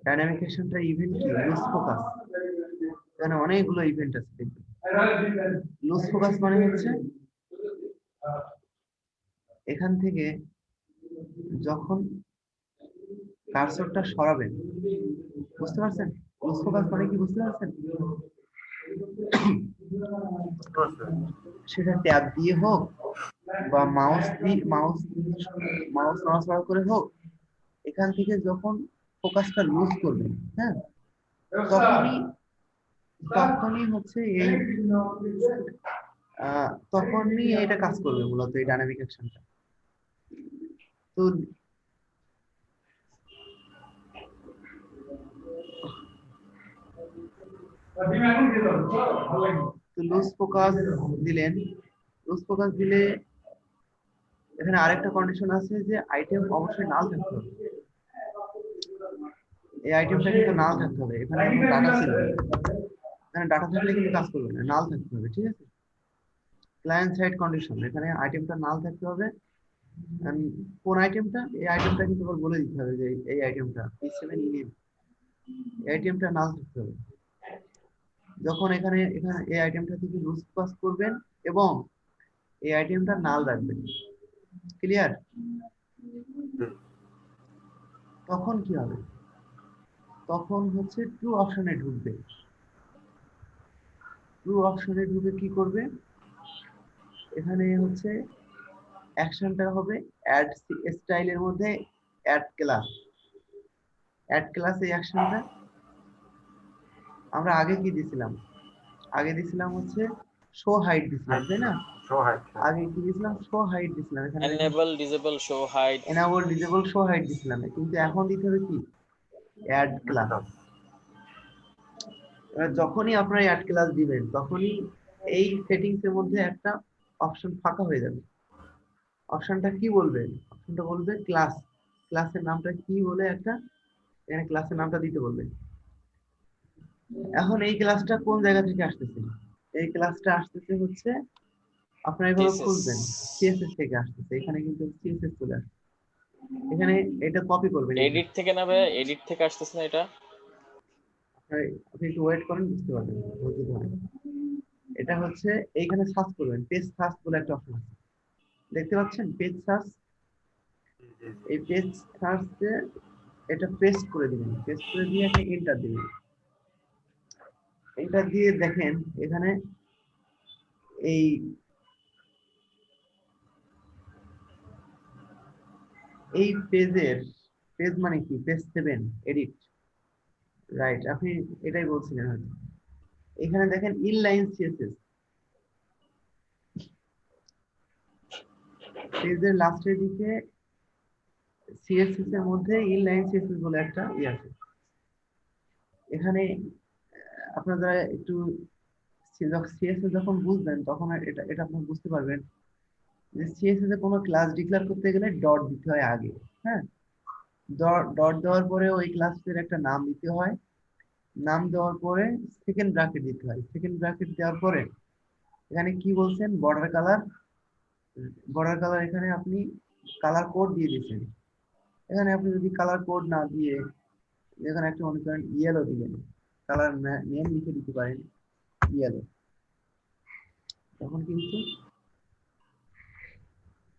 ডাইনামিক অ্যাকশনটা ইভেন্ট কি? Lose focus. এখানে অনেকগুলো ইভেন্ট আছে দেখবেন। লুজ ফোকাস মানে হচ্ছে এখান থেকে যখন কার্সরটা সরাবেন, বুঝতে পারছেন? লুজ ফোকাস মানে কি বুঝতে পারছেন? সেটা ট্যাব দিয়ে হোক বা মাউস নড়াচড়া করে হোক, এখান থেকে যখন ফোকাসটা লুজ করবেন, হ্যাঁ, তখনই হচ্ছে এই তখনই এটা কাজ করবে মূলত এই ডাইনামিক অ্যাকশনটা। তো লুজ ফোকাস দিলেন, লুজ ফোকাস দিলে এখানে আরেকটা কন্ডিশন আছে যে আইটেম অবশ্যই নাল থাকতে হবে। এই আইটেমটা কিন্তু নাল থাকতে হবে। এখানে ডাটা ছিল, এখানে ডাটা থাকলে কিন্তু কাজ করবে না, নাল থাকতে হবে, ঠিক আছে? ক্লায়েন্ট সাইড কন্ডিশন, এখানে আইটেমটা নাল থাকতে হবে। কোন আইটেমটা? এই আইটেমটা কিন্তু আবার বলে দিতে হবে যে এই আইটেমটা P7 ইনিট, এই আইটেমটা নাল থাকতে হবে। যখন এখানে এই আইটেমটা থেকে লুজ পাস করবেন এবং এই আইটেমটা নাল রাখবেন, ক্লিয়ার? তখন কি হবে? তখন হচ্ছে ট্রু অপশনে ঢুকবে। ট্রু অপশনে ঢুকে কি করবে? এখানে হচ্ছে অ্যাকশনটা হবে অ্যাড স্টাইলের মধ্যে অ্যাড ক্লাস। অ্যাড ক্লাস এই অ্যাকশনটা আমরা আগে কি দিছিলাম? আগে দিছিলাম হচ্ছে শো হাইড দিছিলাম, তাই না? শো হাইড, আগে কি দিছিলাম? শো হাইড দিছিলাম। এখানে enable disable show hide, enable disable show hide দিছিলাম, কিন্তু এখন দিতে হবে কি? Add class. এবার যখনই আপনারা অ্যাড ক্লাস দিবেন তখনই এই সেটিংস এর মধ্যে একটা অপশন ফাঁকা হয়ে যাবে। অপশনটা কি বলবে? অপশনটা বলবে ক্লাস। ক্লাসের নামটা কি বলে একটা এখানে ক্লাসের নামটা দিতে বলবে। এখন এই ক্লাসটা কোন জায়গা থেকে আসতেছে? এই ক্লাসটা আসতেছে হচ্ছে আপনারা এভাবে CSS খুঁজবেন সিএসএস থেকে আসতেছে। এখানে কিন্তু সিএসএস চলে আসছে। এখানে এটা কপি করবেন। এডিট থেকে না ভাই, এডিট থেকে আসতেছে না এটা? আপনি একটু ওয়েট করেন, বুঝতে পারবেন, ধৈর্য ধরেন। এটা হচ্ছে এইখানে সার্চ করবেন, পেজ সার্চ বলে একটা অপশন আছে, দেখতে পাচ্ছেন? Page search. এই পেজ সার্চে এটা পেস্ট করে দিবেন, পেস্ট করে দিয়ে একটা এন্টার দিবেন। এন্টার দিয়ে দেখেন এখানে এই পেজ মানে কি? Page 7 edit, right? আপনি এটাই বলছিলেন হয়তো। এখানে দেখেন ইনলাইন সিএসএস, পেজের লাস্টের দিকে সিএসএস এর মধ্যে ইনলাইন সিএসএস বলে একটা আছে। এখানে আপনারা একটু সিএসএস যখন বুঝবেন তখন এটা এটা আপনি বুঝতে পারবেন যে সিএসএস এ কোনো ক্লাস ডিক্লেয়ার করতে গেলে ডট দিতে হয় আগে, হ্যাঁ? ডট দেওয়ার পরে ওই ক্লাসের একটা নাম দিতে হয়, নাম দেওয়ার পরে সেকেন্ড ব্র্যাকেট দিতে হয়, সেকেন্ড ব্র্যাকেট দেওয়ার পরে এখানে কি বলছেন? Border colour. এখানে আপনি কালার কোড দিয়ে দিচ্ছেন। এখানে আপনি যদি কালার কোড না দিয়ে যেখানে একটা মনে করেন ইয়েলো দিলেন, কালার নেম লিখে দিতে পারেন ইয়েলো, তখন কিন্তু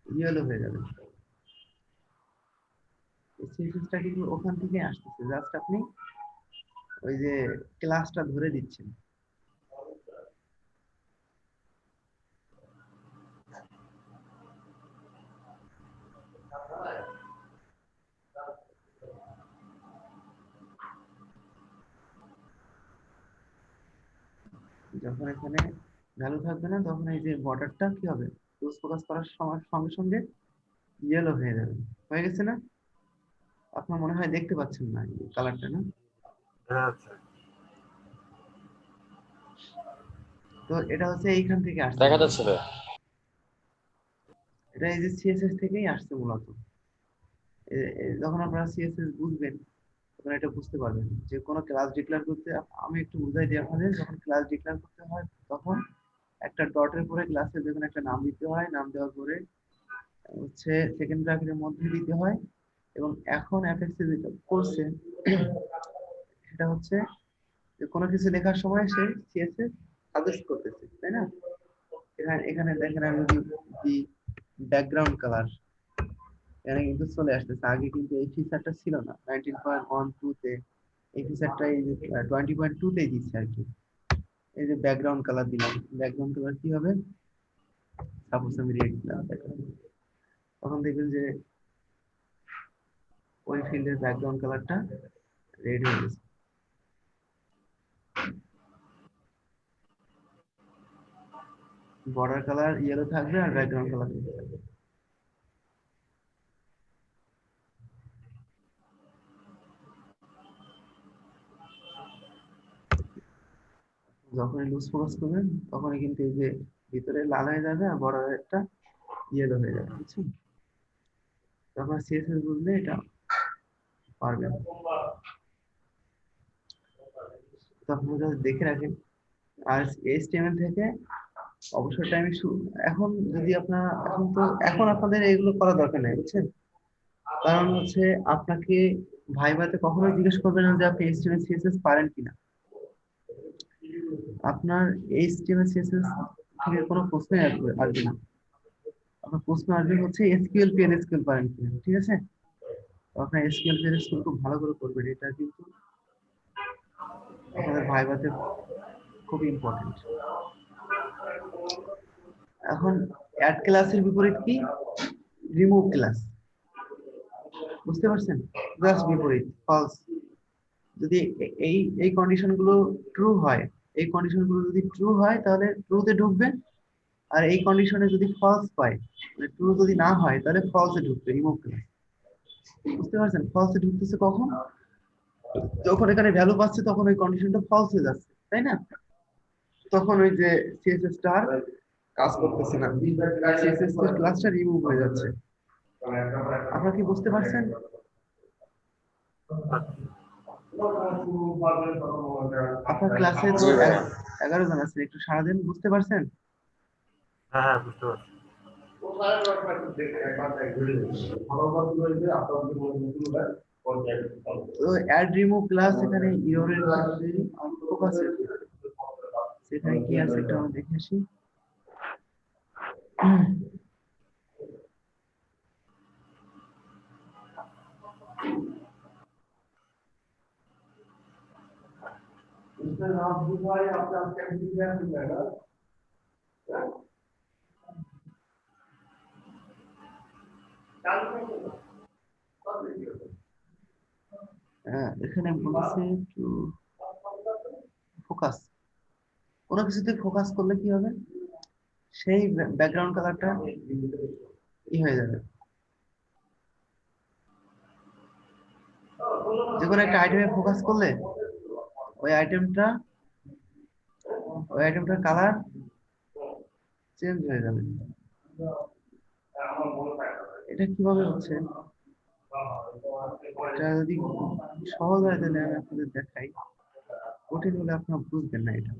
ইয়েলো হয়ে যাবে। সিএসএসটা কিন্তু ওখান থেকে আসতেছে, জাস্ট আপনি ওই যে ক্লাসটা ধরে দিচ্ছেন। যখন এখানে ভ্যালু থাকবে না, তখন এই যে বর্ডারটা কি হবে, লুজ ফোকাস করার সঙ্গে সঙ্গে ইয়েলো হয়ে যাবে। হয়ে গেছে না? আপনার মনে হয় দেখতে পাচ্ছেন না কালারটা, না? দেখা যাচ্ছে। তো এটা হচ্ছে এইখান থেকে আসছে দেখা মূলত। যাচ্ছে ভাইয়া। এটা এই যে সিএসএস থেকেই আসছে মূলত। যখন আপনারা সিএসএস বুঝবেন তখন এটা বুঝতে পারবেন যে কোনো ক্লাস ডিক্লেয়ার করতে, আমি একটু বুঝাই দিই আপনাদের। যখন ক্লাস ডিক্লেয়ার করতে হয় তখন একটা ডটের পরে ক্লাসে যখন একটা নাম দিতে হয়, নাম দেওয়ার পরে হচ্ছে সেকেন্ড ব্র্যাকেটের মধ্যে দিতে হয়। এবং এখন অ্যাপেক্সে যেটা করছে সেটা হচ্ছে যে কোনো কিছু লেখার সময় সে সিএসএস সাজেস্ট করতেছে, তাই না? এখানে এখানে দেখেন আমি যদি দি ব্যাকগ্রাউন্ড কালার, এখানে কিন্তু চলে আসতেছে। আগে কিন্তু এই ফিচারটা ছিল না 19.12 তে, এই ফিচারটা এই যে 20.2 তে দিচ্ছে আর কি। এই যে ব্যাকগ্রাউন্ড কালার দিলাম, ব্যাকগ্রাউন্ড কালার কি হবে, সাপোজ আমি রেড দিলাম background, তখন দেখবেন যে ওই ফিল্ডের ব্যাকগ্রাউন্ড কালারটা রেড হয়ে গেছে। বর্ডার কালার ইয়েলো থাকবে আর ব্যাকগ্রাউন্ড কালার থাকবে। যখনই লুজ ফোকাস করবেন তখনই কিন্তু এই যে ভিতরে লাল হয়ে যাবে আর বর্ডারটা ইয়েলো হয়ে যাবে, বুঝছেন? তখন সিএসএস বুঝলে এটা পারবেন। তখন যদি দেখে রাখেন। আর এইচটিএমএল থেকে অবসর টাইমে এখন যদি আপনার এখন আপনাদের এগুলো করা দরকার নাই, বুঝছেন? কারণ হচ্ছে আপনাকে ভাইভাতে কখনোই জিজ্ঞেস করবে না যে আপনি এইচটিএমএল সিএসএস পারেন কিনা। আপনার এইচটিএমএল সিএসএস থেকে কোনো প্রশ্নই আসবে না। আপনার প্রশ্ন আসবে হচ্ছে এসকিউএল পিএলএসকিউএল পারেন কিনা, ঠিক আছে? তো আপনার এসকিউএল পিএলএসকিউএল খুব ভালো করে করবেন, এটা কিন্তু আপনাদের ভাইভাতে খুব ইম্পর্টেন্ট। এখন অ্যাড ক্লাসের বিপরীত কি, রিমুভ ক্লাস, বুঝতে পারছেন? জাস্ট বিপরীত, ফলস। যদি এই এই কন্ডিশন গুলো ট্রু হয়, এই কন্ডিশন গুলো যদি ট্রু হয় তাহলে ট্রুতে ঢুকবেন। আর এই কন্ডিশনে যদি ফলস পায়, মানে ট্রু যদি না হয় তাহলে ফলসে ঢুকবে, রিমুভ ক্লাস। বুঝতে পারছেন? ফলসে ঢুকতেছে কখন, যখন এখানে ভ্যালু পাচ্ছে তখন ওই কন্ডিশনটা ফলস হয়ে যাচ্ছে, তাই না? তখন ওই যে সিএসএস স্টার কাজ করতেছে না, সিএসএস এর ক্লাসটা রিমুভ হয়ে যাচ্ছে। আপনারা কি বুঝতে পারছেন? আপনার ক্লাসে তো জি ভাইয়া। 11 জন আছে, একটু সারাদিন বুঝতে পারছেন? হ্যাঁ হ্যাঁ, বুঝতে পারছি। তো অ্যাড রিমুভ ক্লাস এখানে ইররের ফোকাস, সেখানে কি আছে একটু আমরা দেখে আসি। এখানে বলতেছে একটু ফোকাস, কোনো কিছুতে ফোকাস করলে কি হবে, সেই ব্যাকগ্রাউন্ড কালারটা ই হয়ে যাবে। যে কোনো একটা আইটেমে ফোকাস করলে ওই আইটেমটা ওই আইটেমটার কালার চেঞ্জ হয়ে যাবে। এটা কিভাবে হচ্ছে, এটা যদি সহজ হয় তাহলে আমি আপনাদের দেখাই, কঠিন হলে আপনারা বুঝবেন না এটা।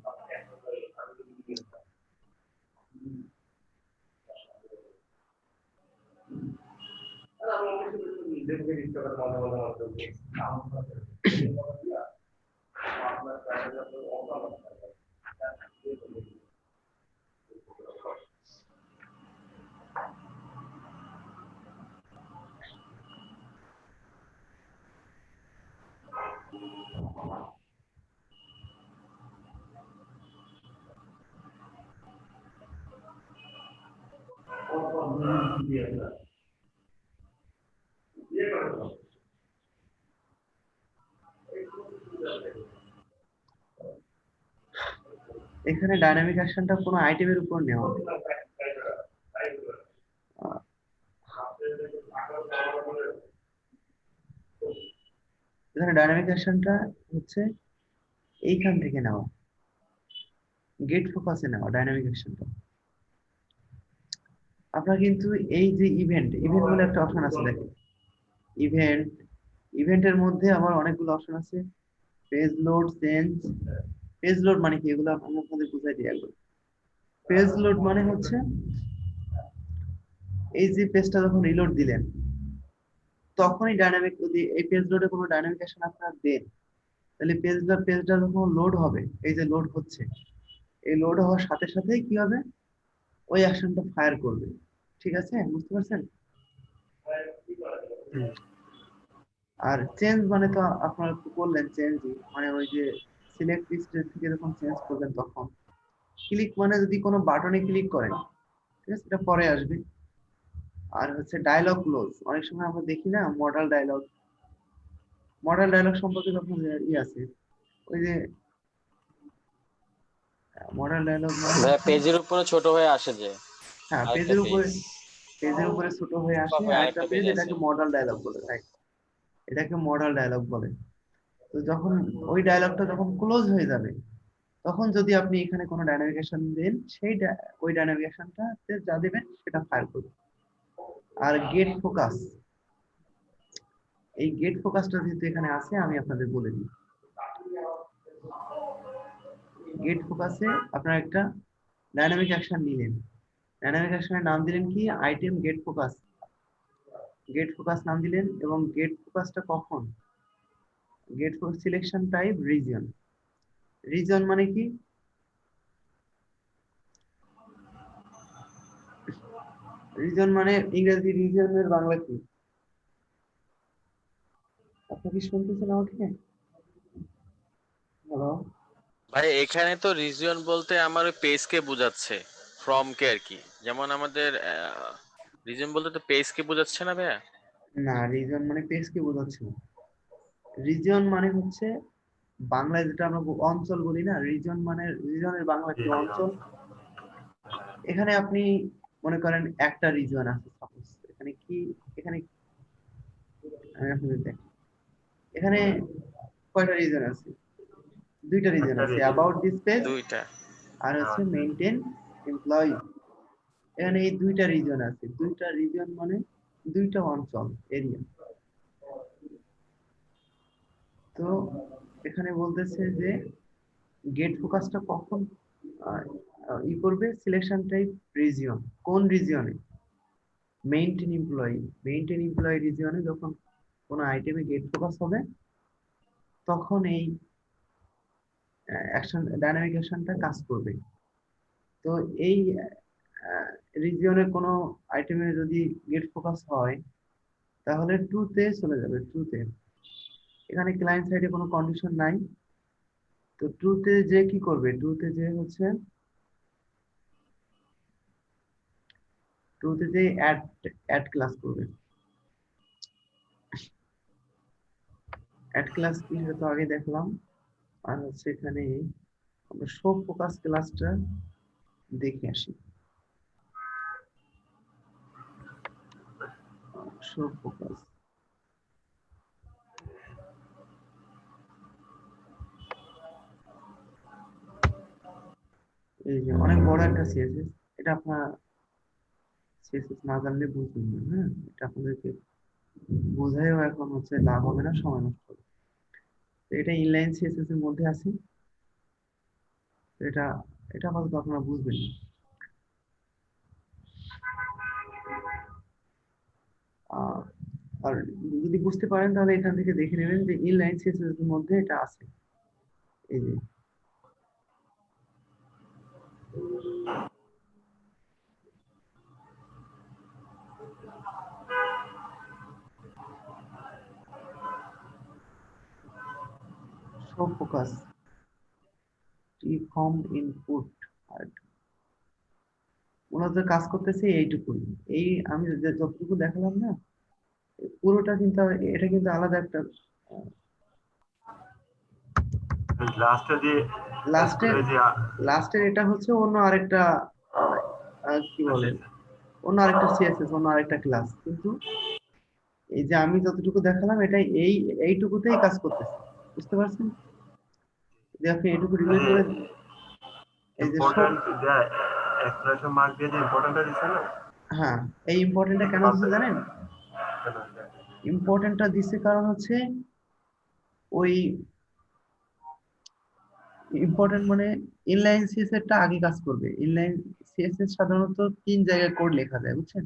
এখানে ডাইনামিক অ্যাকশনটা কোনো আইটেমের উপর নেওয়া হবে। আহ, এখানে ডাইনামিক অ্যাকশনটা হচ্ছে এইখান থেকে নেওয়া, গেট ফোকাসে নেওয়া ডাইনামিক অ্যাকশনটা। আপনার কিন্তু এই যে ইভেন্ট ইভেন্ট বলে একটা অপশন আছে, দেখেন ইভেন্ট, ইভেন্টের মধ্যে আবার অনেকগুলো অপশন আছে, page load, change. Page load মানে কি, এগুলো আমি আপনাদের বুঝাই দিই একবার। পেজ লোড মানে হচ্ছে এই যে পেজটা যখন রিলোড দিলেন তখনই ডাইনামিক, যদি এই পেজ লোডে কোনো ডাইনামিক অ্যাকশন আপনারা দেন তাহলে পেজটা যখন লোড হবে, এই যে লোড হচ্ছে, এই লোড হওয়ার সাথে সাথেই কি হবে, ওই অ্যাকশনটা ফায়ার করবে। ঠিক আছে, বুঝতে পারছেন? আর চেঞ্জ মানে তো আপনারা তো বললেন চেঞ্জই, মানে ওই যে সিলেক্ট লিস্ট থেকে যখন চেঞ্জ করবেন তখন। ক্লিক মানে যদি কোনো বাটনে ক্লিক করেন, ঠিক আছে, এটা পরে আসবে। আর হচ্ছে ডায়লগ ক্লোজ, অনেক সময় আমরা দেখি না মডেল ডায়লগ, মডেল ডায়লগ সম্পর্কে যখন আছে ওই যে মডেল ডায়লগ মানে ভাইয়া পেজের উপরে ছোট হয়ে আসে যে হ্যাঁ আরেকটা পেজের উপরে ছোট হয়ে আসে আরেকটা আরেকটা পেজ, পেজ আছে। এটাকে মডেল ডায়লগ বলে, রাইট, এটাকে মডেল ডায়লগ বলে। তো যখন ওই ডায়লগটা যখন ক্লোজ হয়ে যাবে তখন যদি আপনি এখানে কোনো ডাইনামিকেশন দেন, ওই ডাইনামিকেশনটাতে যা দেবেন সেটা ফায়ার করবে। আর গেট ফোকাস, এই গেট ফোকাসটা যেহেতু এখানে আছে আমি আপনাদের বলে দিই। গেট ফোকাসে আপনারা একটা ডাইনামিক অ্যাকশন নিলেন, ডাইনামিক অ্যাকশনের নাম দিলেন কি, item get focus. Get focus নাম দিলেন এবং গেট ফোকাসটা কখন, get focus selection type region. Region মানে কি, রিজন মানে ইংরেজি রিজনের বাংলা কি, আপনি কি শুনতেছেন আমাকে? হ্যালো? ভাই এখানে তো রিজিয়ন বলতে আমার ওই পেজ কে বোঝাচ্ছে, ফ্রম কে আর কি। যেমন আমাদের রিজিয়ন বলতে তো পেজ কে বোঝাচ্ছে না ভাইয়া? না, রিজন মানে পেজ কে বোঝাচ্ছে না। রিজন মানে হচ্ছে বাংলায় যেটা আমরা অঞ্চল বলি না, রিজন মানে রিজনের বাংলা কি, অঞ্চল। এখানে আপনি মনে করেন একটা রিজন আছে, সাপোজ এখানে কি, এখানে আমি আপনাদের দেখি, এখানে কয়টা রিজন আছে, দুইটা রিজন একটা আছে, region। অ্যাবাউট দিস পেজ দুইটা। আর হচ্ছে মেইনটেইন এমপ্লয়ি। এখানে এই দুইটা রিজন আছে, দুইটা রিজন মানে দুইটা অঞ্চল, এরিয়া। তো এখানে বলতেছে যে গেট ফোকাসটা কখন ই করবে, সিলেকশন টাইপ রিজিয়ন, কোন রিজিয়নে, মেইনটেইন এমপ্লয়ি রিজিয়নে যখন কোনো আইটেমে গেট ফোকাস হবে তখন এই অ্যাকশন ডাইনামিক অ্যাকশনটা কাজ করবে। তো এই রিজিয়নের কোনো আইটেমে যদি গেট ফোকাস হয় তাহলে ট্রুতে চলে যাবে, ট্রুতে। এখানে ক্লায়েন্ট সাইডে কোনো কন্ডিশন নাই, তো ট্রুতে যে কি করবে, ট্রুতে যে হচ্ছে ট্রুতে যে অ্যাড ক্লাস করবে। অ্যাড ক্লাস কি সেটা তো আগে দেখলাম। আর হচ্ছে এখানে আমরা শো ফোকাস ক্লাসটা দেখে আসি। শো ফোকাস, এই যে অনেক বড় একটা সিএসএস, এটা আপনার সিএসএস না জানলে বুঝবেন না, হ্যাঁ, এটা আপনাদেরকে বোঝায়ও এখন হচ্ছে লাভ হবে না, সময় নষ্ট হবে। তো এটা ইনলাইন সিএসএস এর মধ্যে আছে, তো এটা এটা আপাতত আপনারা বুঝবেন না। আর যদি বুঝতে পারেন তাহলে এখান থেকে দেখে নেবেন যে ইনলাইন সিএসএস এর মধ্যে এটা আছে। এই যে শো ফোকাস টি ফর্ম ইনপুট, আর মূলত কাজ করতেছে এইটুকুই। এই আমি যতটুকু দেখালাম না, পুরোটা কিন্তু এটা কিন্তু আলাদা একটা লাস্টে যে লাস্টের যে লাস্টের এটা হচ্ছে অন্য আরেকটা কি বলে, অন্য আরেকটা সিএসএস, অন্য আরেকটা ক্লাস। কিন্তু এই যে আমি যতটুকু দেখালাম এটা এইটুকুতেই কাজ করতেছে, বুঝতে পারছেন? যে আপনি এইটুকু রিলেট করে এই যে ইম্পর্টেন্ট যে এক্সপ্রেশন মার্ক দিয়ে যে ইম্পর্টেন্টটা দিছে না, হ্যাঁ, এই ইম্পর্টেন্টটা কেন দিচ্ছে জানেন? ইম্পর্টেন্টটা দিচ্ছে কারণ হচ্ছে ওই ইম্পর্টেন্ট মানে ইনলাইন সিএসএস টা আগে কাজ করবে। ইনলাইন সিএসএস সাধারণত 3 জায়গায় কোড লেখা যায়, বুঝছেন?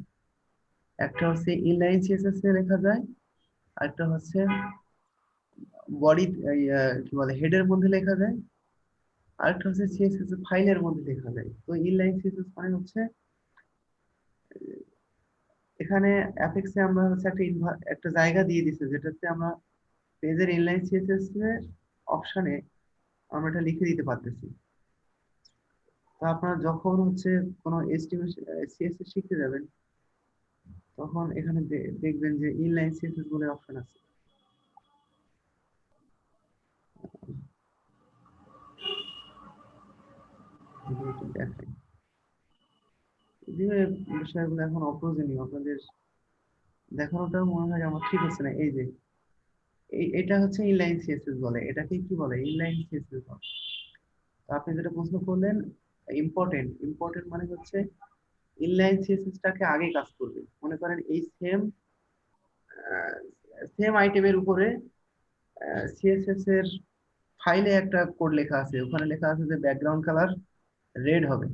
একটা হচ্ছে ইনলাইন সিএসএস এ লেখা যায়, আরেকটা হচ্ছে বডি কি বলে হেডের মধ্যে লেখা যায়, আরেকটা হচ্ছে সিএসএস ফাইলের মধ্যে লেখা যায়। তো ইনলাইন সিএসএস মানে হচ্ছে এখানে অ্যাপেক্সে আমরা হচ্ছে একটা জায়গা দিয়ে দিছে যেটাতে আমরা পেজের ইনলাইন সিএসএস এর অপশনে আমরা এটা লিখে দিতে পারতেছি। তো আপনারা যখন হচ্ছে কোনো HTML সিএসএস শিখতে যাবেন তখন এখানে দেখবেন যে ইনলাইন সিএসএস বলে অপশন আছে। দেখাই যদিও এই বিষয়গুলো এখন অপ্রয়োজনীয়, আপনাদের দেখানোটা মনে হয় আমার ঠিক হচ্ছে না। এই যে এটা হচ্ছে ইনলাইন সিএসএস বলে, এটাকে কি বলে? ইনলাইন সিএসএস বলে। তো আপনি যেটা প্রশ্ন করলেন ইম্পর্টেন্ট মানে হচ্ছে ইনলাইন সিএসএস টাকে আগে কাজ করবে। মনে করেন এই সেম আইটেমের উপরে সিএসএস এর ফাইলে একটা কোড লেখা আছে, ওখানে লেখা আছে যে ব্যাকগ্রাউন্ড কালার রেড হবে,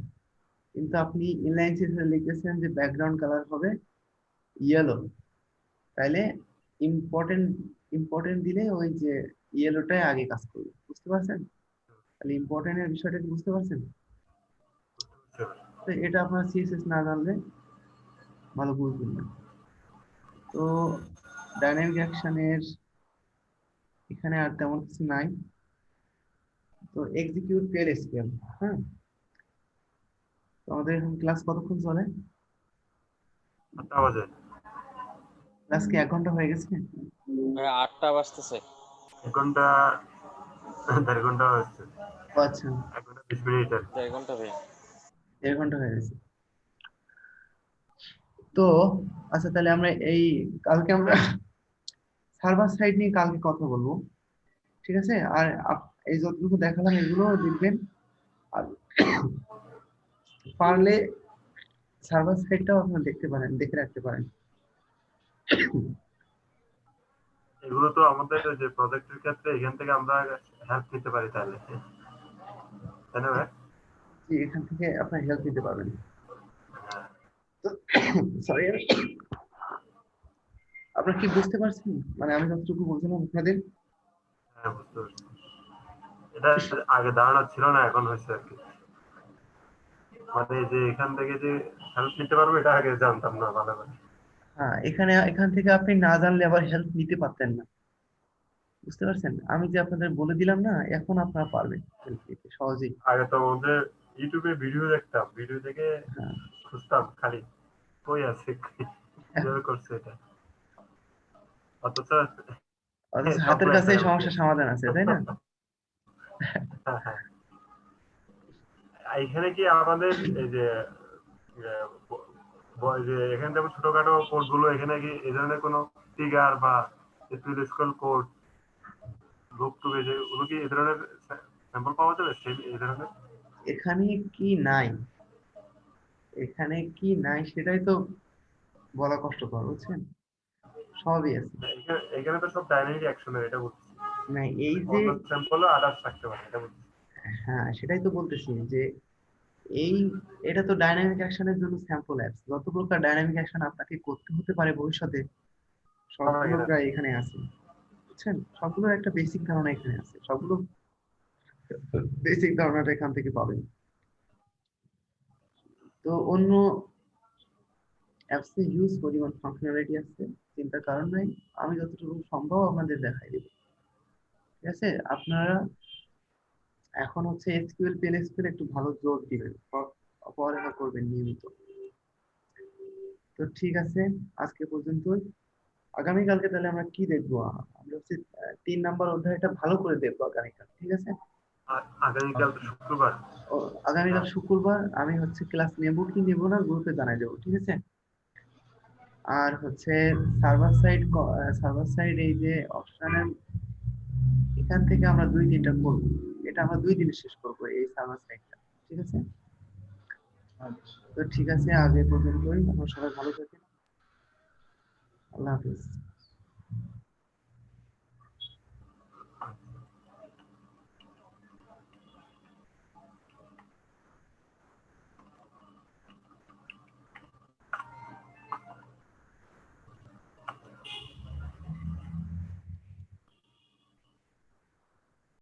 কিন্তু আপনি ইনলাইন সিএসএস লিখেছেন যে ব্যাকগ্রাউন্ড কালার হবে ইয়েলো। তাইলে ইম্পর্টেন্ট ইম্পর্টেন্ট দিলে ওই যে ইয়েলোটাই আগে কাজ করবে, বুঝতে পারছেন? তাহলে ইম্পর্টেন্টের বিষয়টা কি বুঝতে পারছেন? তো এটা আপনার সিএসএস না জানলে ভালো বুঝবেন না। তো ডাইনামিক অ্যাকশনের এখানে আর তেমন কিছু নাই। তো এক্সিকিউট পেয়ার এসকিউএল, হ্যাঁ। তো আমাদের এখন ক্লাস কতক্ষণ চলে? 8টা বাজে। ক্লাস কি 1 ঘন্টা হয়ে গেছে? 8টা বাজতেছে। 1 ঘন্টা 1.5 ঘন্টা হচ্ছে। আচ্ছা, 1 ঘন্টা 20 মিনিট আর কি। 1.5 ঘন্টা ভাই। 1.5 ঘন্টা হয়ে গেছে। তো আচ্ছা, তাহলে আমরা কালকে আমরা সার্ভার সাইড নিয়ে কালকে কথা বলবো, ঠিক আছে? আর এই যতটুকু দেখালাম এগুলো দেখবেন, আর পারলে সার্ভার সাইডটাও আপনারা দেখে রাখতে পারেন। এগুলো তো আমাদের যে প্রজেক্টের ক্ষেত্রে এখান থেকে আমরা হেল্প নিতে পারি তাহলে, তাই না ভাই? জি, এখান থেকে আপনারা হেল্প দিতে পারবেন। সরি, আপনারা কি বুঝতে পারছেন? মানে আমি যতটুকু বলছিলাম আপনাদের। হ্যাঁ, বুঝতে পারছি। এটা আগে ধারণা ছিল না, এখন হয়েছে আর কি। মানে যে এখান থেকে যে হেল্প নিতে পারবো এটা আগে জানতাম না ভালো করে। হ্যাঁ, এখান থেকে আপনি না জানলে আবার হেল্প নিতে পারতেন না, বুঝতে পারছেন? আমি যে আপনাদের বলে দিলাম না, এখন আপনারা পারবেন হেল্প নিতে সহজেই। আগে তো আমাদের ইউটিউবে ভিডিও দেখতাম, ভিডিও দেখে হ্যাঁ, খুঁজতাম খালি কই আছে কিভাবে করছে এটা, অথচ হাতের সবগুলো কাছে অ্যান্সার আমাকে। সমস্যার সমাধান আছে, তাই না? হ্যাঁ, হ্যাঁ। এখানে কি আমাদের এই যে যে এখানে যেমন ছোটখাটো কোড গুলো, এখানে কি এই ধরনের কোনো ট্রিগার বা স্কুল কোড লুপ টু যে ওগুলো কি এই ধরনের স্যাম্পল পাওয়া যাবে এই ধরনের? এখানে কি নাই, এখানে কি নাই সেটাই তো বলা কষ্টকর, বুঝছেন? সবই আছে। এখানে তো সব ডাইনামিক অ্যাকশনের, এটা বলছি। না, এই যে অন্য স্যাম্পলও আদার্স থাকতে পারে, এটা বলছি। হ্যাঁ, সেটাই তো বলতেছি যে এই এটা তো ডাইনামিক অ্যাকশনের জন্য স্যাম্পল অ্যাপস। যত প্রকার ডাইনামিক অ্যাকশন আপনাকে করতে হতে পারে ভবিষ্যতে, সবগুলো প্রায় এখানে আছে, বুঝছেন? সবগুলোর একটা বেসিক ধারণা এখানে আছে, সবগুলো বেসিক ধারণাটা এখান থেকে পাবেন। তো অন্য অ্যাপসে হিউজ পরিমাণ ফাংশনালিটি আছে, চিন্তার কারণ নাই, আমি যতটুকু সম্ভব আপনাদের দেখাই দেব। ঠিক আছে, আপনারা এখন হচ্ছে এসকিউএল পিএলএসকিউএল একটু ভালো জোর দিবেন, পড়ালেখা করবেন নিয়মিত। তো ঠিক আছে, আজকে পর্যন্তই। আগামীকালকে তাহলে আমরা কি দেখবো? আমরা হচ্ছে 3 নাম্বার অধ্যায়টা ভালো করে দেখবো আগামীকাল, ঠিক আছে? আগামীকাল তো শুক্রবার। আগামীকাল শুক্রবার আমি হচ্ছে ক্লাস নেব কি নেব না গ্রুপে জানাই দেবো, ঠিক আছে? আর হচ্ছে সার্ভার সাইড এই যে অপশনাল, এখান থেকে আমরা 2-3টা করবো, এটা আমরা 2 দিনে শেষ করবো এই সার্ভার সাইডটা, ঠিক আছে? তো ঠিক আছে, আজ এ পর্যন্তই। আপনারা সবাই ভালো থাকেন, আল্লাহ হাফিজ।